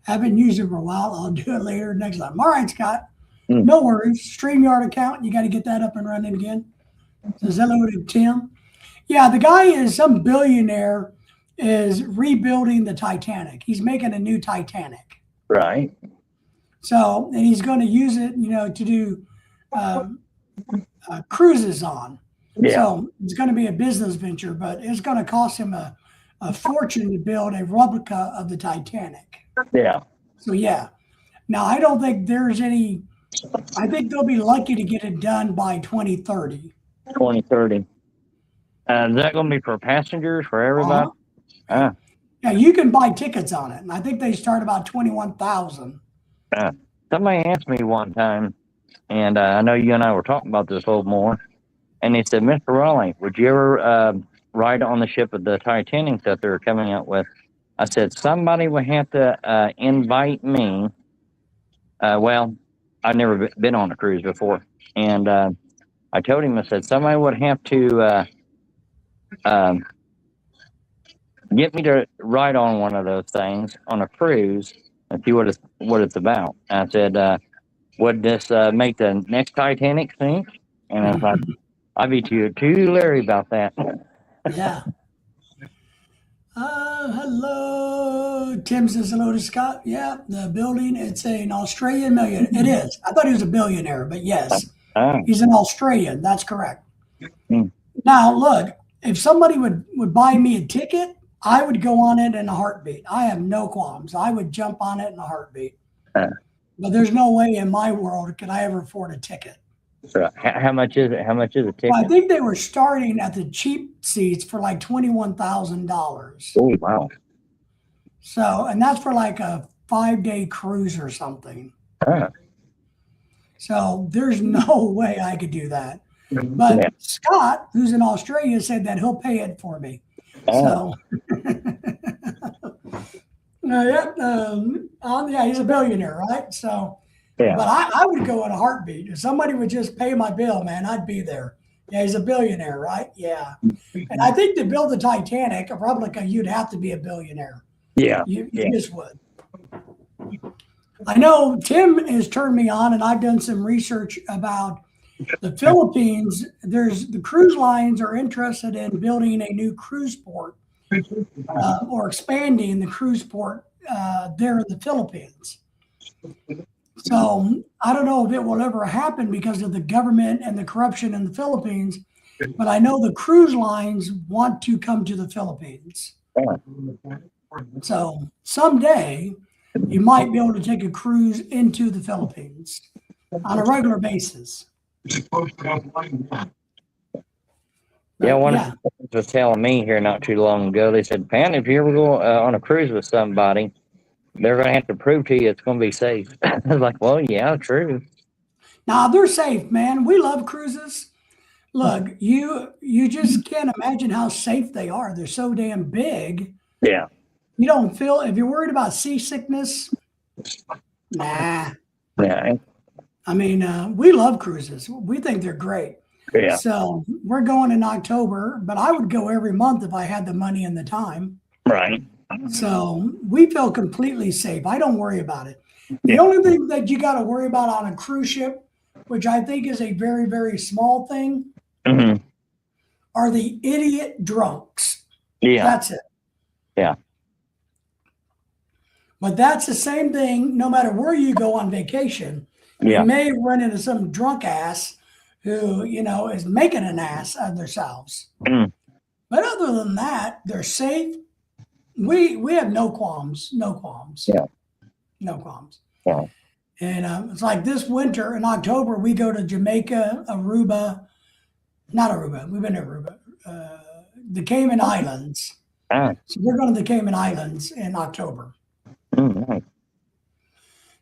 Haven't used it for a while. I'll do it later next time. All right, Scott. No worries. StreamYard account. You got to get that up and running again. Says hello to Tim. Yeah, the guy is some billionaire is rebuilding the Titanic. He's making a new Titanic. Right. So, and he's going to use it, to do cruises on. Yeah. So it's going to be a business venture, but it's going to cost him a fortune to build a replica of the Titanic. Yeah. So, yeah. Now, I don't think there's any, I think they'll be lucky to get it done by 2030. 2030. Is that going to be for passengers, for everybody? Yeah, you can buy tickets on it. And I think they start about 21,000. Somebody asked me one time, and I know you and I were talking about this a little more, and they said, Mr. Raleigh, would you ever ride on the ship of the Titanic that they're coming out with? I said, somebody would have to invite me. Well, I've never been on a cruise before. And I told him, I said, somebody would have to get me to ride on one of those things on a cruise and see what it's about. I said, would this make the next Titanic sink? And I was like, I'd be too leery about that. Yeah. Hello. Tim says hello to Scott. Yeah, the building, it's an Australian millionaire. It is. I thought he was a billionaire, but yes, he's an Australian. That's correct. Now, look, if somebody would buy me a ticket, I would go on it in a heartbeat. I have no qualms. I would jump on it in a heartbeat. But there's no way in my world could I ever afford a ticket. So how much is it? How much is a ticket? Well, I think they were starting at the cheap seats for like $21,000. Oh, wow. So, and that's for like a 5-day cruise or something. So there's no way I could do that. But Scott, who's in Australia, said that he'll pay it for me. So, yeah, he's a billionaire, right? So, but I would go in a heartbeat. If somebody would just pay my bill, man, I'd be there. Yeah, he's a billionaire, right? Yeah. And I think to build the Titanic, a replica, you'd have to be a billionaire. Yeah. You just would. I know Tim has turned me on, and I've done some research about the Philippines. The cruise lines are interested in building a new cruise port or expanding the cruise port there in the Philippines. So I don't know if it will ever happen because of the government and the corruption in the Philippines, but I know the cruise lines want to come to the Philippines. So someday you might be able to take a cruise into the Philippines on a regular basis. Yeah, one of the friends was telling me here not too long ago, they said, Pan, if you ever go on a cruise with somebody, they're going to have to prove to you it's going to be safe. I was like, well, yeah, true. Nah, they're safe, man. We love cruises. Look, you just can't imagine how safe they are. They're so damn big. Yeah. You don't feel, if you're worried about seasickness, nah. Yeah. I mean, we love cruises. We think they're great. Yeah. So we're going in October, but I would go every month if I had the money and the time. Right. So we feel completely safe. I don't worry about it. The only thing that you got to worry about on a cruise ship, which I think is a very, very small thing, are the idiot drunks. Yeah. That's it. Yeah. But that's the same thing no matter where you go on vacation. Yeah. You may run into some drunk ass who, is making an ass of themselves. But other than that, they're safe. We have no qualms. No qualms. Yeah. No qualms. Yeah. And it's like this winter in October, we go to Jamaica, Aruba, not Aruba, we've been to Aruba, the Cayman Islands. Ah, So we're going to the Cayman Islands in October. nice.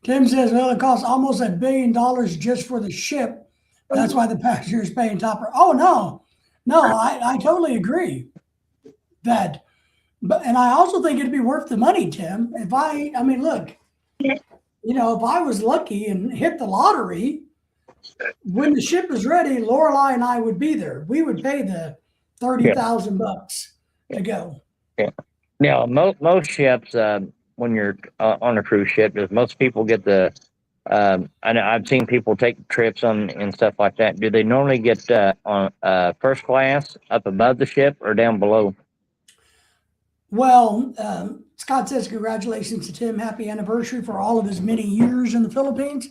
Tim says, well, it costs almost $1 billion just for the ship. That's why the passenger is paying top. Oh, no, I totally agree that. But, and I also think it'd be worth the money, Tim. I mean, look, if I was lucky and hit the lottery, when the ship is ready, Lorelai and I would be there. We would pay the $30,000 to go. Yeah. Now, most ships, when you're on a cruise ship, most people get the. I know I've seen people take trips on and stuff like that. Do they normally get on first class up above the ship or down below? Well, Scott says, congratulations to Tim. Happy anniversary for all of his many years in the Philippines.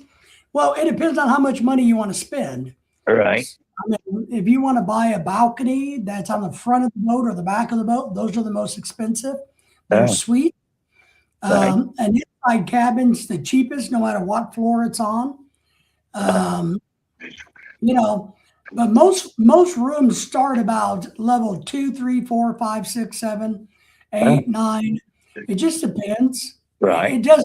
Well, it depends on how much money you want to spend. All right. I mean, if you want to buy a balcony that's on the front of the boat or the back of the boat, those are the most expensive. They're sweet. Right. And inside cabin's the cheapest, no matter what floor it's on. But most rooms start about level 2, 3, 4, 5, 6, 7, 8, 9. It just depends. Right. It does.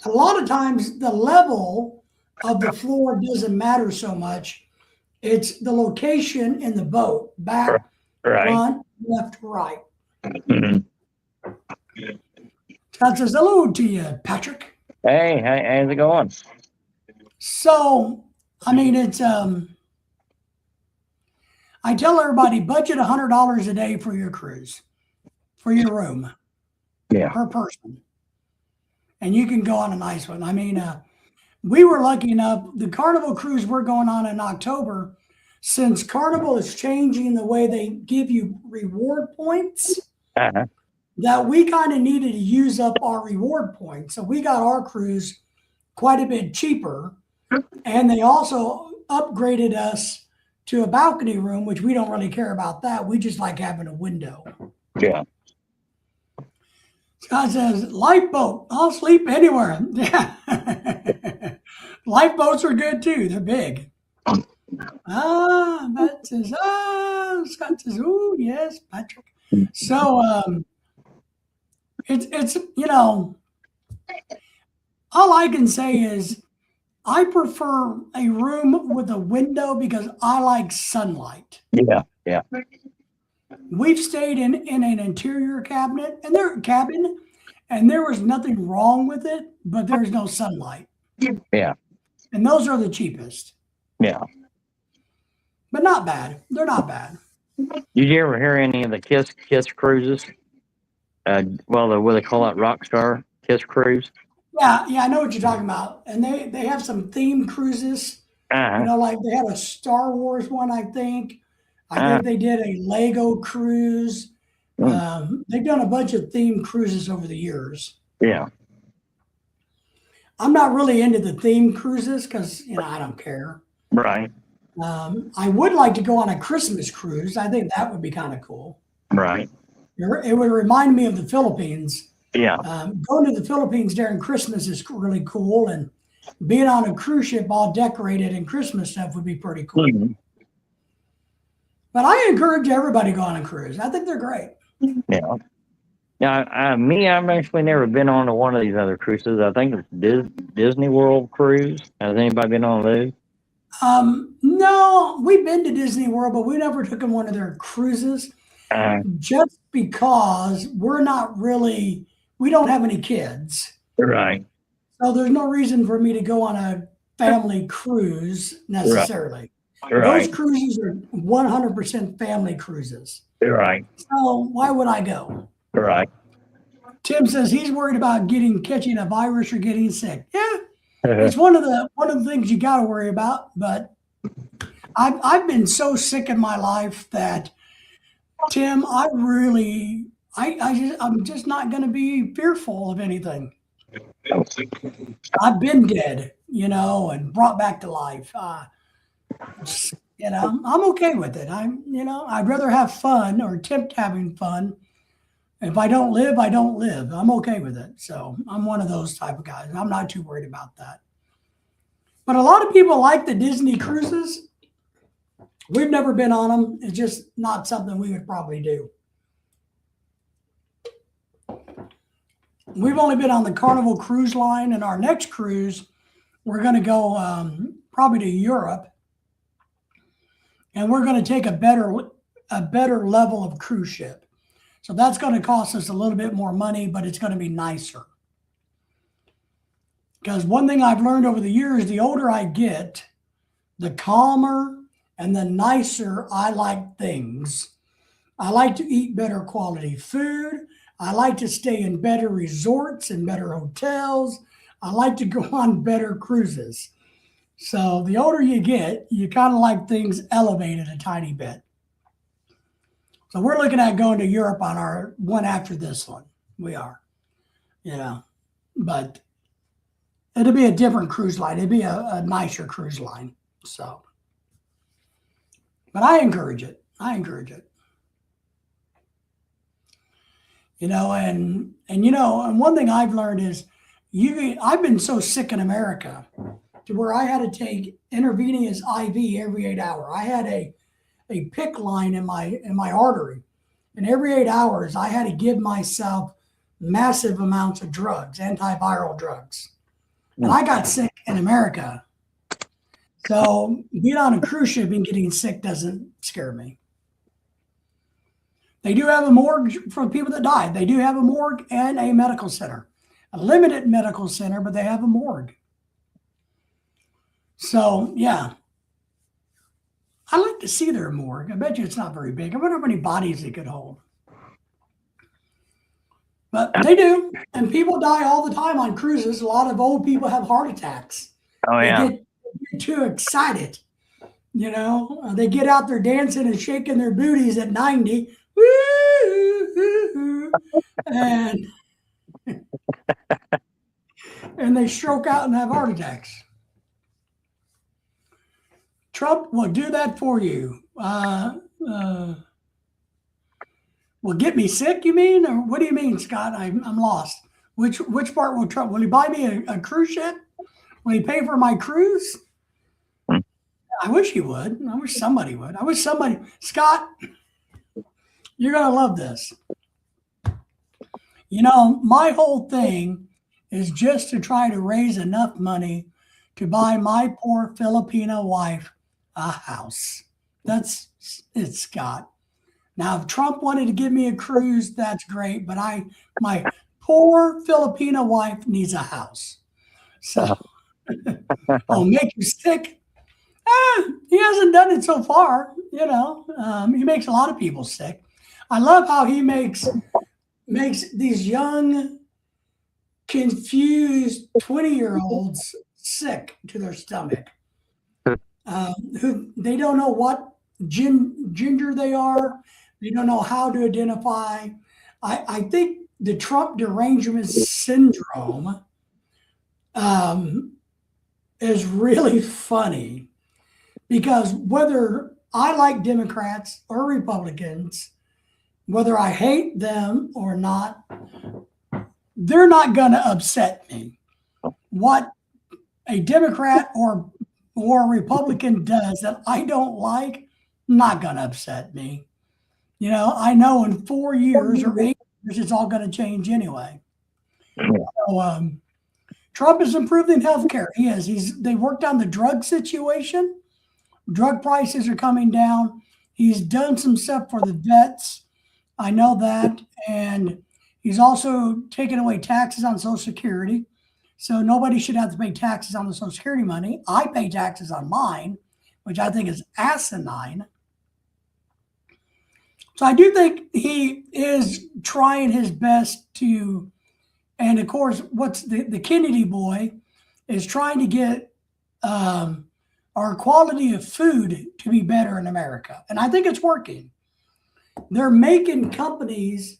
A lot of times the level of the floor doesn't matter so much. It's the location in the boat, back, front, left, right. Mm-hmm. Scott says, hello to you, Patrick. Hey, how's it going? So, I mean, it's, I tell everybody, budget $100 a day for your cruise, for your room. Yeah. Per person. And you can go on a nice one. I mean, we were lucky enough, the Carnival cruise we're going on in October, since Carnival is changing the way they give you reward points, that we kind of needed to use up our reward points. So we got our cruise quite a bit cheaper. And they also upgraded us to a balcony room, which we don't really care about that. We just like having a window. Yeah. Scott says, lifeboat, I'll sleep anywhere. Yeah. Lifeboats are good too. They're big. Scott says, oh, yes, Patrick. So it's all I can say is I prefer a room with a window because I like sunlight. Yeah. Yeah. We've stayed in an interior cabin, and there was nothing wrong with it, but there's no sunlight. Yeah. And those are the cheapest. Yeah. But not bad. They're not bad. Did you ever hear any of the Kiss cruises? What they call it, Rockstar Kiss cruise. Yeah, I know what you're talking about. And they have some themed cruises. Like they had a Star Wars one, I think. I think they did a Lego cruise. They've done a bunch of themed cruises over the years. Yeah. I'm not really into the themed cruises because, I don't care. Right. I would like to go on a Christmas cruise. I think that would be kind of cool. Right. It would remind me of the Philippines. Yeah. Going to the Philippines during Christmas is really cool. And being on a cruise ship all decorated and Christmas stuff would be pretty cool. Mm-hmm. But I encourage everybody to go on a cruise. I think they're great. Yeah. Now, I've actually never been on to one of these other cruises. I think it's Disney World cruise. Has anybody been on those? No, we've been to Disney World, but we never took on one of their cruises just because we don't have any kids. Right. So there's no reason for me to go on a family cruise necessarily. Right. Those cruises are 100% family cruises. Right. So why would I go? Right. Tim says he's worried about catching a virus or getting sick. Yeah, it's one of the things you got to worry about. But I've been so sick in my life that, Tim, I'm just not going to be fearful of anything. I've been dead, and brought back to life. I'm okay with it. I'd rather have fun or attempt having fun If I don't live, I don't live. I'm okay with it. So I'm one of those type of guys. I'm not too worried about that. But a lot of people like the Disney cruises. We've never been on them. It's just not something we would probably do. We've only been on the Carnival Cruise Line, and our next cruise, we're going to go probably to Europe, and we're going to take a better level of cruise ship. So that's going to cost us a little bit more money, but it's going to be nicer. Because one thing I've learned over the years, the older I get, the calmer and the nicer I like things. I like to eat better quality food. I like to stay in better resorts and better hotels. I like to go on better cruises. So the older you get, you kind of like things elevated a tiny bit. So we're looking at going to Europe on our one after this one. We are, but it'll be a different cruise line. It'll be a nicer cruise line. So, but I encourage it. And one thing I've learned is I've been so sick in America to where I had to take intravenous IV every 8 hours. I had a PIC line in my artery, and every 8 hours I had to give myself massive amounts of drugs, antiviral drugs. And I got sick in America. So being on a cruise ship and getting sick doesn't scare me. They do have a morgue for people that died. They do have a morgue and a medical center. A limited medical center, but they have a morgue. So, yeah. I like to see their morgue. I bet you it's not very big. I wonder how many bodies they could hold. But they do. And people die all the time on cruises. A lot of old people have heart attacks. Oh, yeah. They get too excited. They get out there dancing and shaking their booties at 90. And they stroke out and have heart attacks. Trump will do that for you. Will get me sick, you mean? Or what do you mean, Scott? I'm lost. Which part will Trump? Will he buy me a cruise ship? Will he pay for my cruise? I wish he would. I wish somebody would. Scott, you're going to love this. My whole thing is just to try to raise enough money to buy my poor Filipino wife a house. That's it, Scott. Now, if Trump wanted to give me a cruise, that's great. But my poor Filipino wife needs a house. So I'll make you sick. He hasn't done it so far. He makes a lot of people sick. I love how he makes these young, confused 20-year-olds sick to their stomach. Who they don't know what ginger they are. They don't know how to identify. I think the Trump derangement syndrome is really funny because whether I like Democrats or Republicans, whether I hate them or not, they're not going to upset me. What a Democrat or a Republican does that I don't like, not going to upset me. I know in 4 years or 8 years, it's all going to change anyway. So, Trump has improved in healthcare. He is. They worked on the drug situation. Drug prices are coming down. He's done some stuff for the vets. I know that. And he's also taken away taxes on Social Security. So nobody should have to pay taxes on the Social Security money. I pay taxes on mine, which I think is asinine. So I do think he is trying his best to, and of course, what's the Kennedy boy is trying to get our quality of food to be better in America. And I think it's working. They're making companies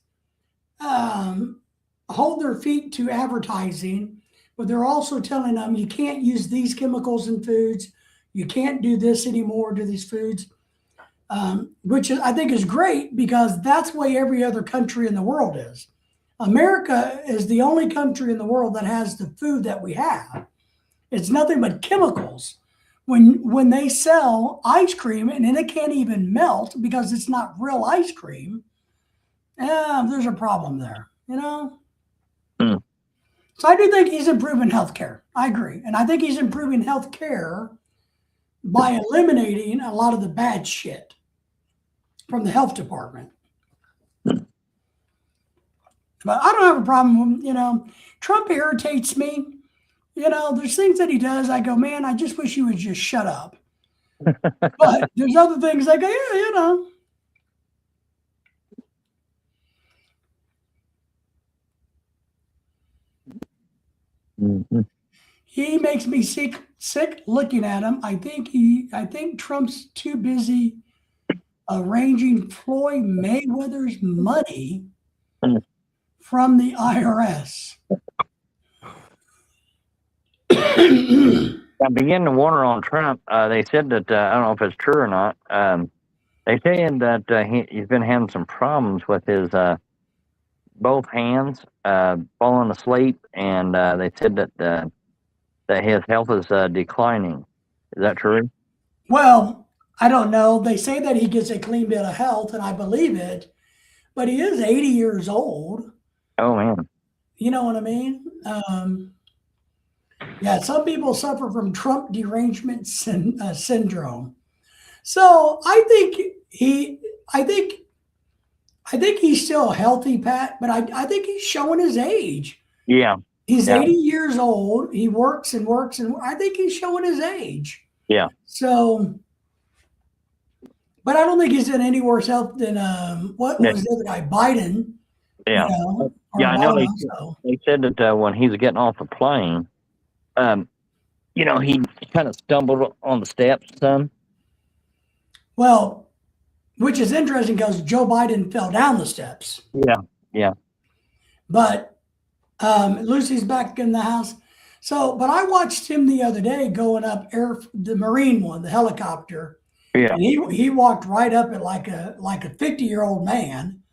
hold their feet to advertising, but they're also telling them you can't use these chemicals in foods. You can't do this anymore to these foods. which is, I think is great because that's the way every other country in the world is. America is the only country in the world that has the food that we have. It's nothing but chemicals. When they sell ice cream and then it can't even melt because it's not real ice cream, there's a problem there, you know? Mm. So I do think he's improving healthcare. I agree. And I think he's improving healthcare by eliminating a lot of the bad shit from the health department. But I don't have a problem with, you know, Trump irritates me. You know, there's things that he does. I go, man, I just wish he would just shut up. But there's other things I go, yeah, you know. Mm-hmm. He makes me sick looking at him. I think Trump's too busy arranging Floyd Mayweather's money from the IRS. I began to wonder on Trump. They said that I don't know if it's true or not. They saying that he's been having some problems with his both hands falling asleep, and they said that his health is declining. Is that true? Well, I don't know. They say that he gets a clean bill of health, and I believe it. But he is 80 years old. Oh man. You know what I mean? Yeah, some people suffer from Trump derangement syndrome. So I think he's still healthy, Pat, but I think he's showing his age. Yeah. He's Yeah. 80 years old. He works and works, and I think he's showing his age. Yeah. So, but I don't think he's in any worse health than what was the other guy, Biden. Yeah. You know, Yeah, I know. so. They said that when he was getting off the plane, you know, he kind of stumbled on the steps some. Well, which is interesting because Joe Biden fell down the steps. Yeah. Yeah. But Lucy's back in the house. So, but I watched him the other day going up the Marine one, the helicopter. Yeah. And he walked right up it like a 50-year-old man,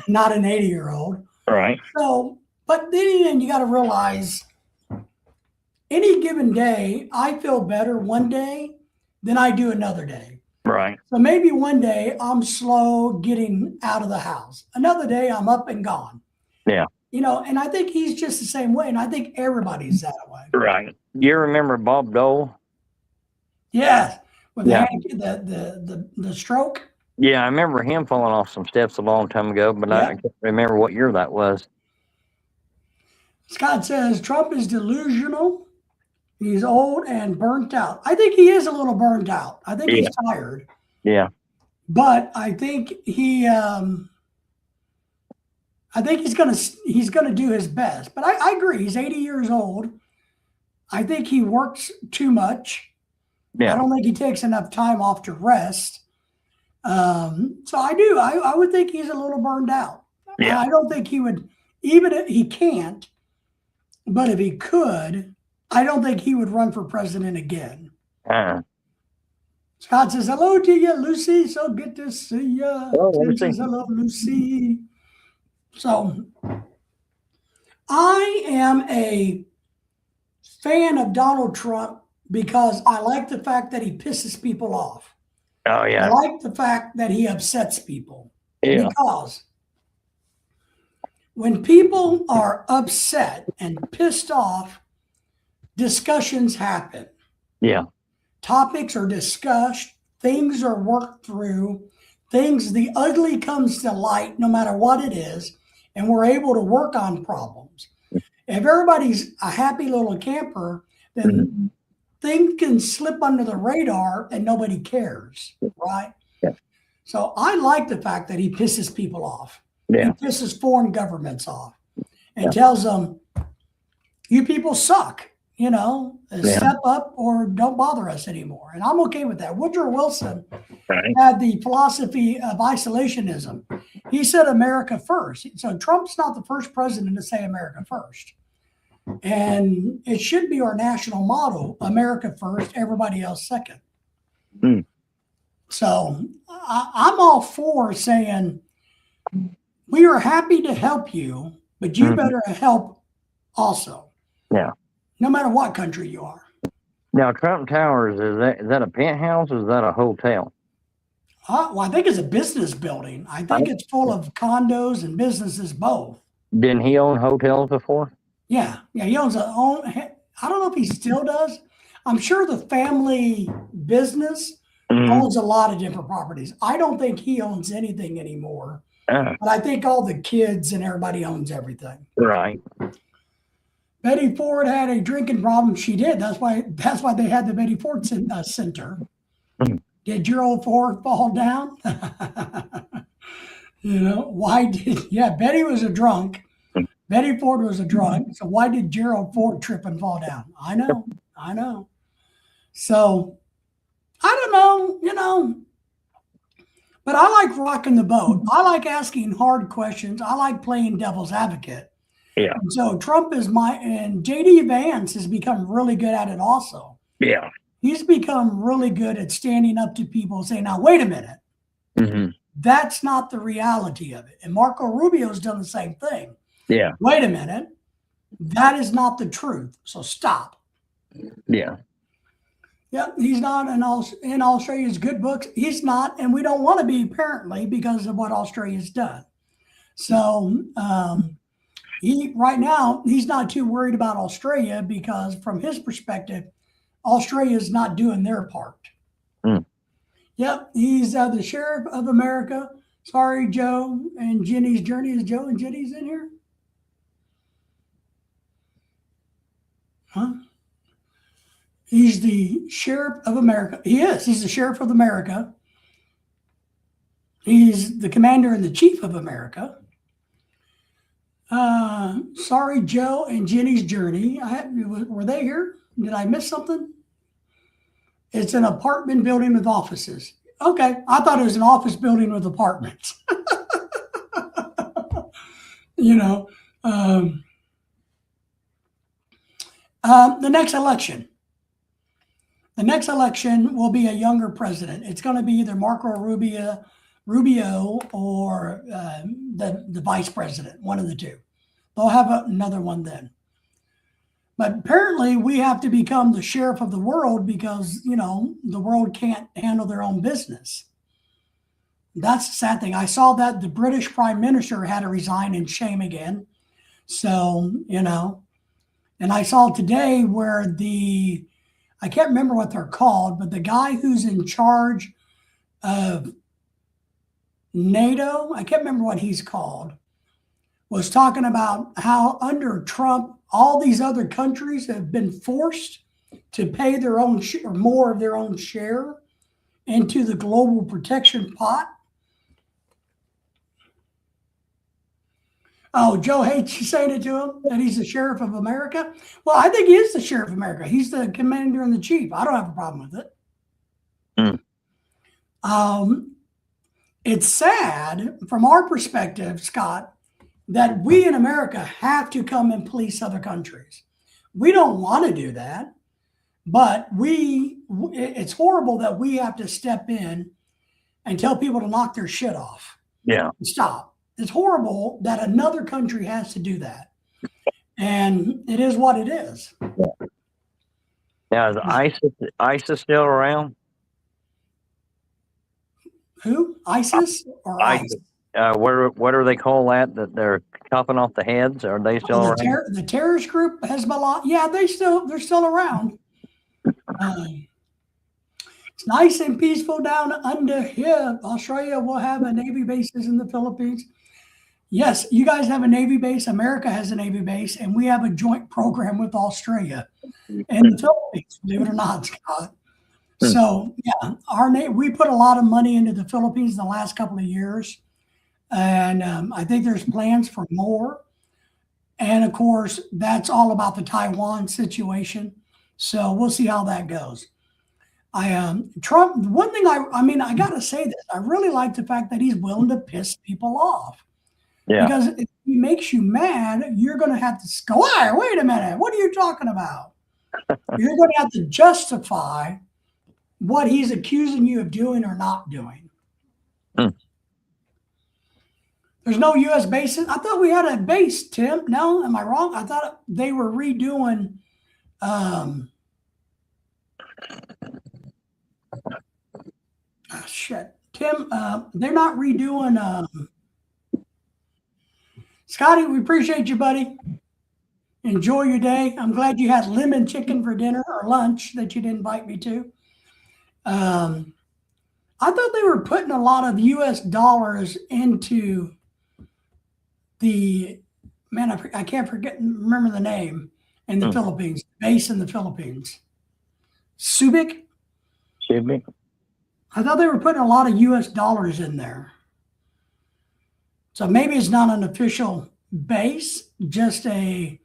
not an 80-year-old. Right. So, but then you got to realize any given day, I feel better one day than I do another day. Right. So maybe one day I'm slow getting out of the house. Another day I'm up and gone. Yeah. You know, and I think he's just the same way. And I think everybody's that way. Right. You remember Bob Dole? Yes. With Yeah. the stroke. Yeah, I remember him falling off some steps a long time ago, but I can't remember what year that was. Scott says Trump is delusional. He's old and burnt out. I think he is a little burnt out. I think he's tired. Yeah. But I think he's gonna do his best. But I agree. He's 80 years old. I think he works too much. Yeah. I don't think he takes enough time off to rest. So I do. I would think he's a little burned out. Yeah. I don't think he would, even if he can't, but if he could, I don't think he would run for president again. Scott says, hello to you, Lucy. So good to see you. Hello, Tim Lucy. says, hello, Lucy. So I am a fan of Donald Trump because I like the fact that he pisses people off. Oh, yeah. I like the fact that he upsets people. Yeah. Because when people are upset and pissed off, discussions happen. Yeah. Topics are discussed, things are worked through, the ugly comes to light no matter what it is, and we're able to work on problems. If everybody's a happy little camper, then things can slip under the radar and nobody cares, right? Yeah. So I like the fact that he pisses people off. Yeah. He pisses foreign governments off and tells them, you people suck, you know, step up or don't bother us anymore. And I'm okay with that. Woodrow Wilson had the philosophy of isolationism. He said America first. So Trump's not the first president to say America first. And it should be our national motto, America first, everybody else second. So I'm all for saying we are happy to help you, but you better help also. Yeah. No matter what country you are. Now, Trump Towers, is that a penthouse or is that a hotel? Well, I think it's a business building. I think it's full of condos and businesses both. Didn't he own hotels before? Yeah, he owns a own. I don't know if he still does. I'm sure the family business owns a lot of different properties. I don't think he owns anything anymore, but I think all the kids and everybody owns everything. Right. Betty Ford had a drinking problem. She did. That's why they had the Betty Ford Center. Did Gerald Ford fall down? Why did? Yeah, Betty was a drunk. Betty Ford was a drunk. So why did Gerald Ford trip and fall down? I know. So I don't know, but I like rocking the boat. I like asking hard questions. I like playing devil's advocate. Yeah. And so Trump is and JD Vance has become really good at it also. Yeah. He's become really good at standing up to people and saying, now, wait a minute. Mm-hmm. That's not the reality of it. And Marco Rubio's done the same thing. Yeah. Wait a minute. That is not the truth. So stop. Yeah. Yeah, he's not in Australia's good books. He's not, and we don't want to be apparently because of what Australia's done. So right now, he's not too worried about Australia because from his perspective, Australia is not doing their part. Yep, he's the sheriff of America. Sorry, Joe and Jenny's Journey. Is Joe and Jenny's in here? Huh? He's the sheriff of America. He is. He's the sheriff of America. He's the commander and the chief of America. Sorry, Joe and Jenny's Journey. Were they here? Did I miss something? It's an apartment building with offices. Okay, I thought it was an office building with apartments. The next election. The next election will be a younger president. It's going to be either Marco Rubio or the vice president, one of the two. They'll have another one then. But apparently we have to become the sheriff of the world because, the world can't handle their own business. That's the sad thing. I saw that the British prime minister had to resign in shame again. So, and I saw today where I can't remember what they're called, but the guy who's in charge of NATO, I can't remember what he's called, was talking about how under Trump, all these other countries have been forced to pay their own or more of their own share into the global protection pot. Oh, Joe hates you saying it to him that he's the sheriff of America. Well, I think he is the sheriff of America. He's the commander and the chief. I don't have a problem with it. It's sad from our perspective, Scott, that we in America have to come and police other countries. We don't want to do that, but it's horrible that we have to step in and tell people to knock their shit off. Yeah. Stop. It's horrible that another country has to do that. And it is what it is. Now, is ISIS still around? Who? ISIS or ICE? What do they call that they're chopping off the heads? Are they still around? The terrorist group, Hezbollah. Yeah, they're still around. It's nice and peaceful down under here. Australia will have a Navy bases in the Philippines. Yes, you guys have a Navy base. America has a Navy base, and we have a joint program with Australia and the Philippines, believe it or not, Scott. So, yeah, we put a lot of money into the Philippines in the last couple of years, and I think there's plans for more. And, of course, that's all about the Taiwan situation. So we'll see how that goes. Trump, one thing I got to say this. I really like the fact that he's willing to piss people off. Yeah. Because if he makes you mad, you're going to have to go, wait a minute, what are you talking about? You're going to have to justify what he's accusing you of doing or not doing. Hmm. There's no U.S. bases. I thought we had a base, Tim. No, am I wrong? I thought they were redoing. Shit, Tim. They're not redoing. Scotty, we appreciate you, buddy. Enjoy your day. I'm glad you had lemon chicken for dinner or lunch that you didn't invite me to. I thought they were putting a lot of U.S. dollars into the I can't remember the name in the Philippines, base in the Philippines. Subic? Subic. I thought they were putting a lot of U.S. dollars in there. So maybe it's not an official base, just a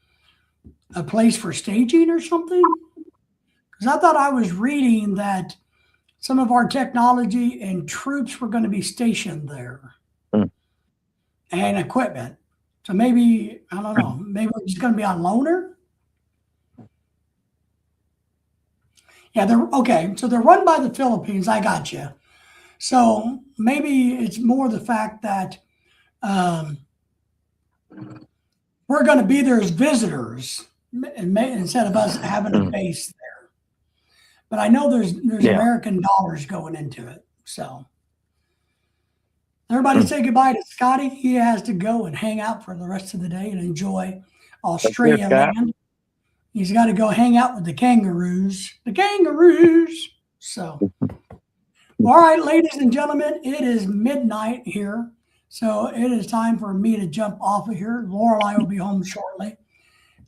place for staging or something. Because I thought I was reading that some of our technology and troops were going to be stationed there and equipment. So maybe, I don't know, maybe we're just going to be on loaner. Yeah, they're okay. So they're run by the Philippines. I got you. So maybe it's more the fact that we're going to be there as visitors instead of us having a base there. But I know there's American dollars going into it. So everybody say goodbye to Scotty. He has to go and hang out for the rest of the day and enjoy Australia land. He's got to go hang out with the kangaroos. The kangaroos. So, all right, ladies and gentlemen, it is midnight here. So it is time for me to jump off of here. Lorelei will be home shortly.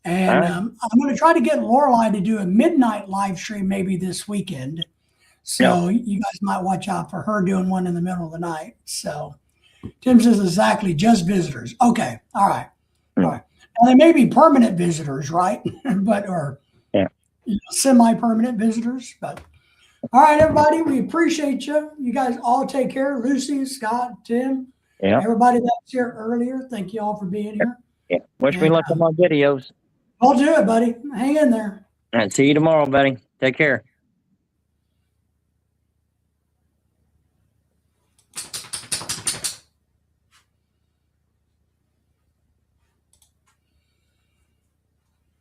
And I'm going to try to get Lorelei to do a midnight live stream maybe this weekend. So you guys might watch out for her doing one in the middle of the night. So Tim says exactly, just visitors. Okay. All right. All right. Now, they may be permanent visitors, right? or semi-permanent visitors. But all right, everybody, we appreciate you. You guys all take care. Lucy, Scott, Tim, everybody that was here earlier. Thank you all for being here. Yeah. Wish me luck on my videos. I'll do it, buddy. Hang in there. All right. See you tomorrow, buddy. Take care.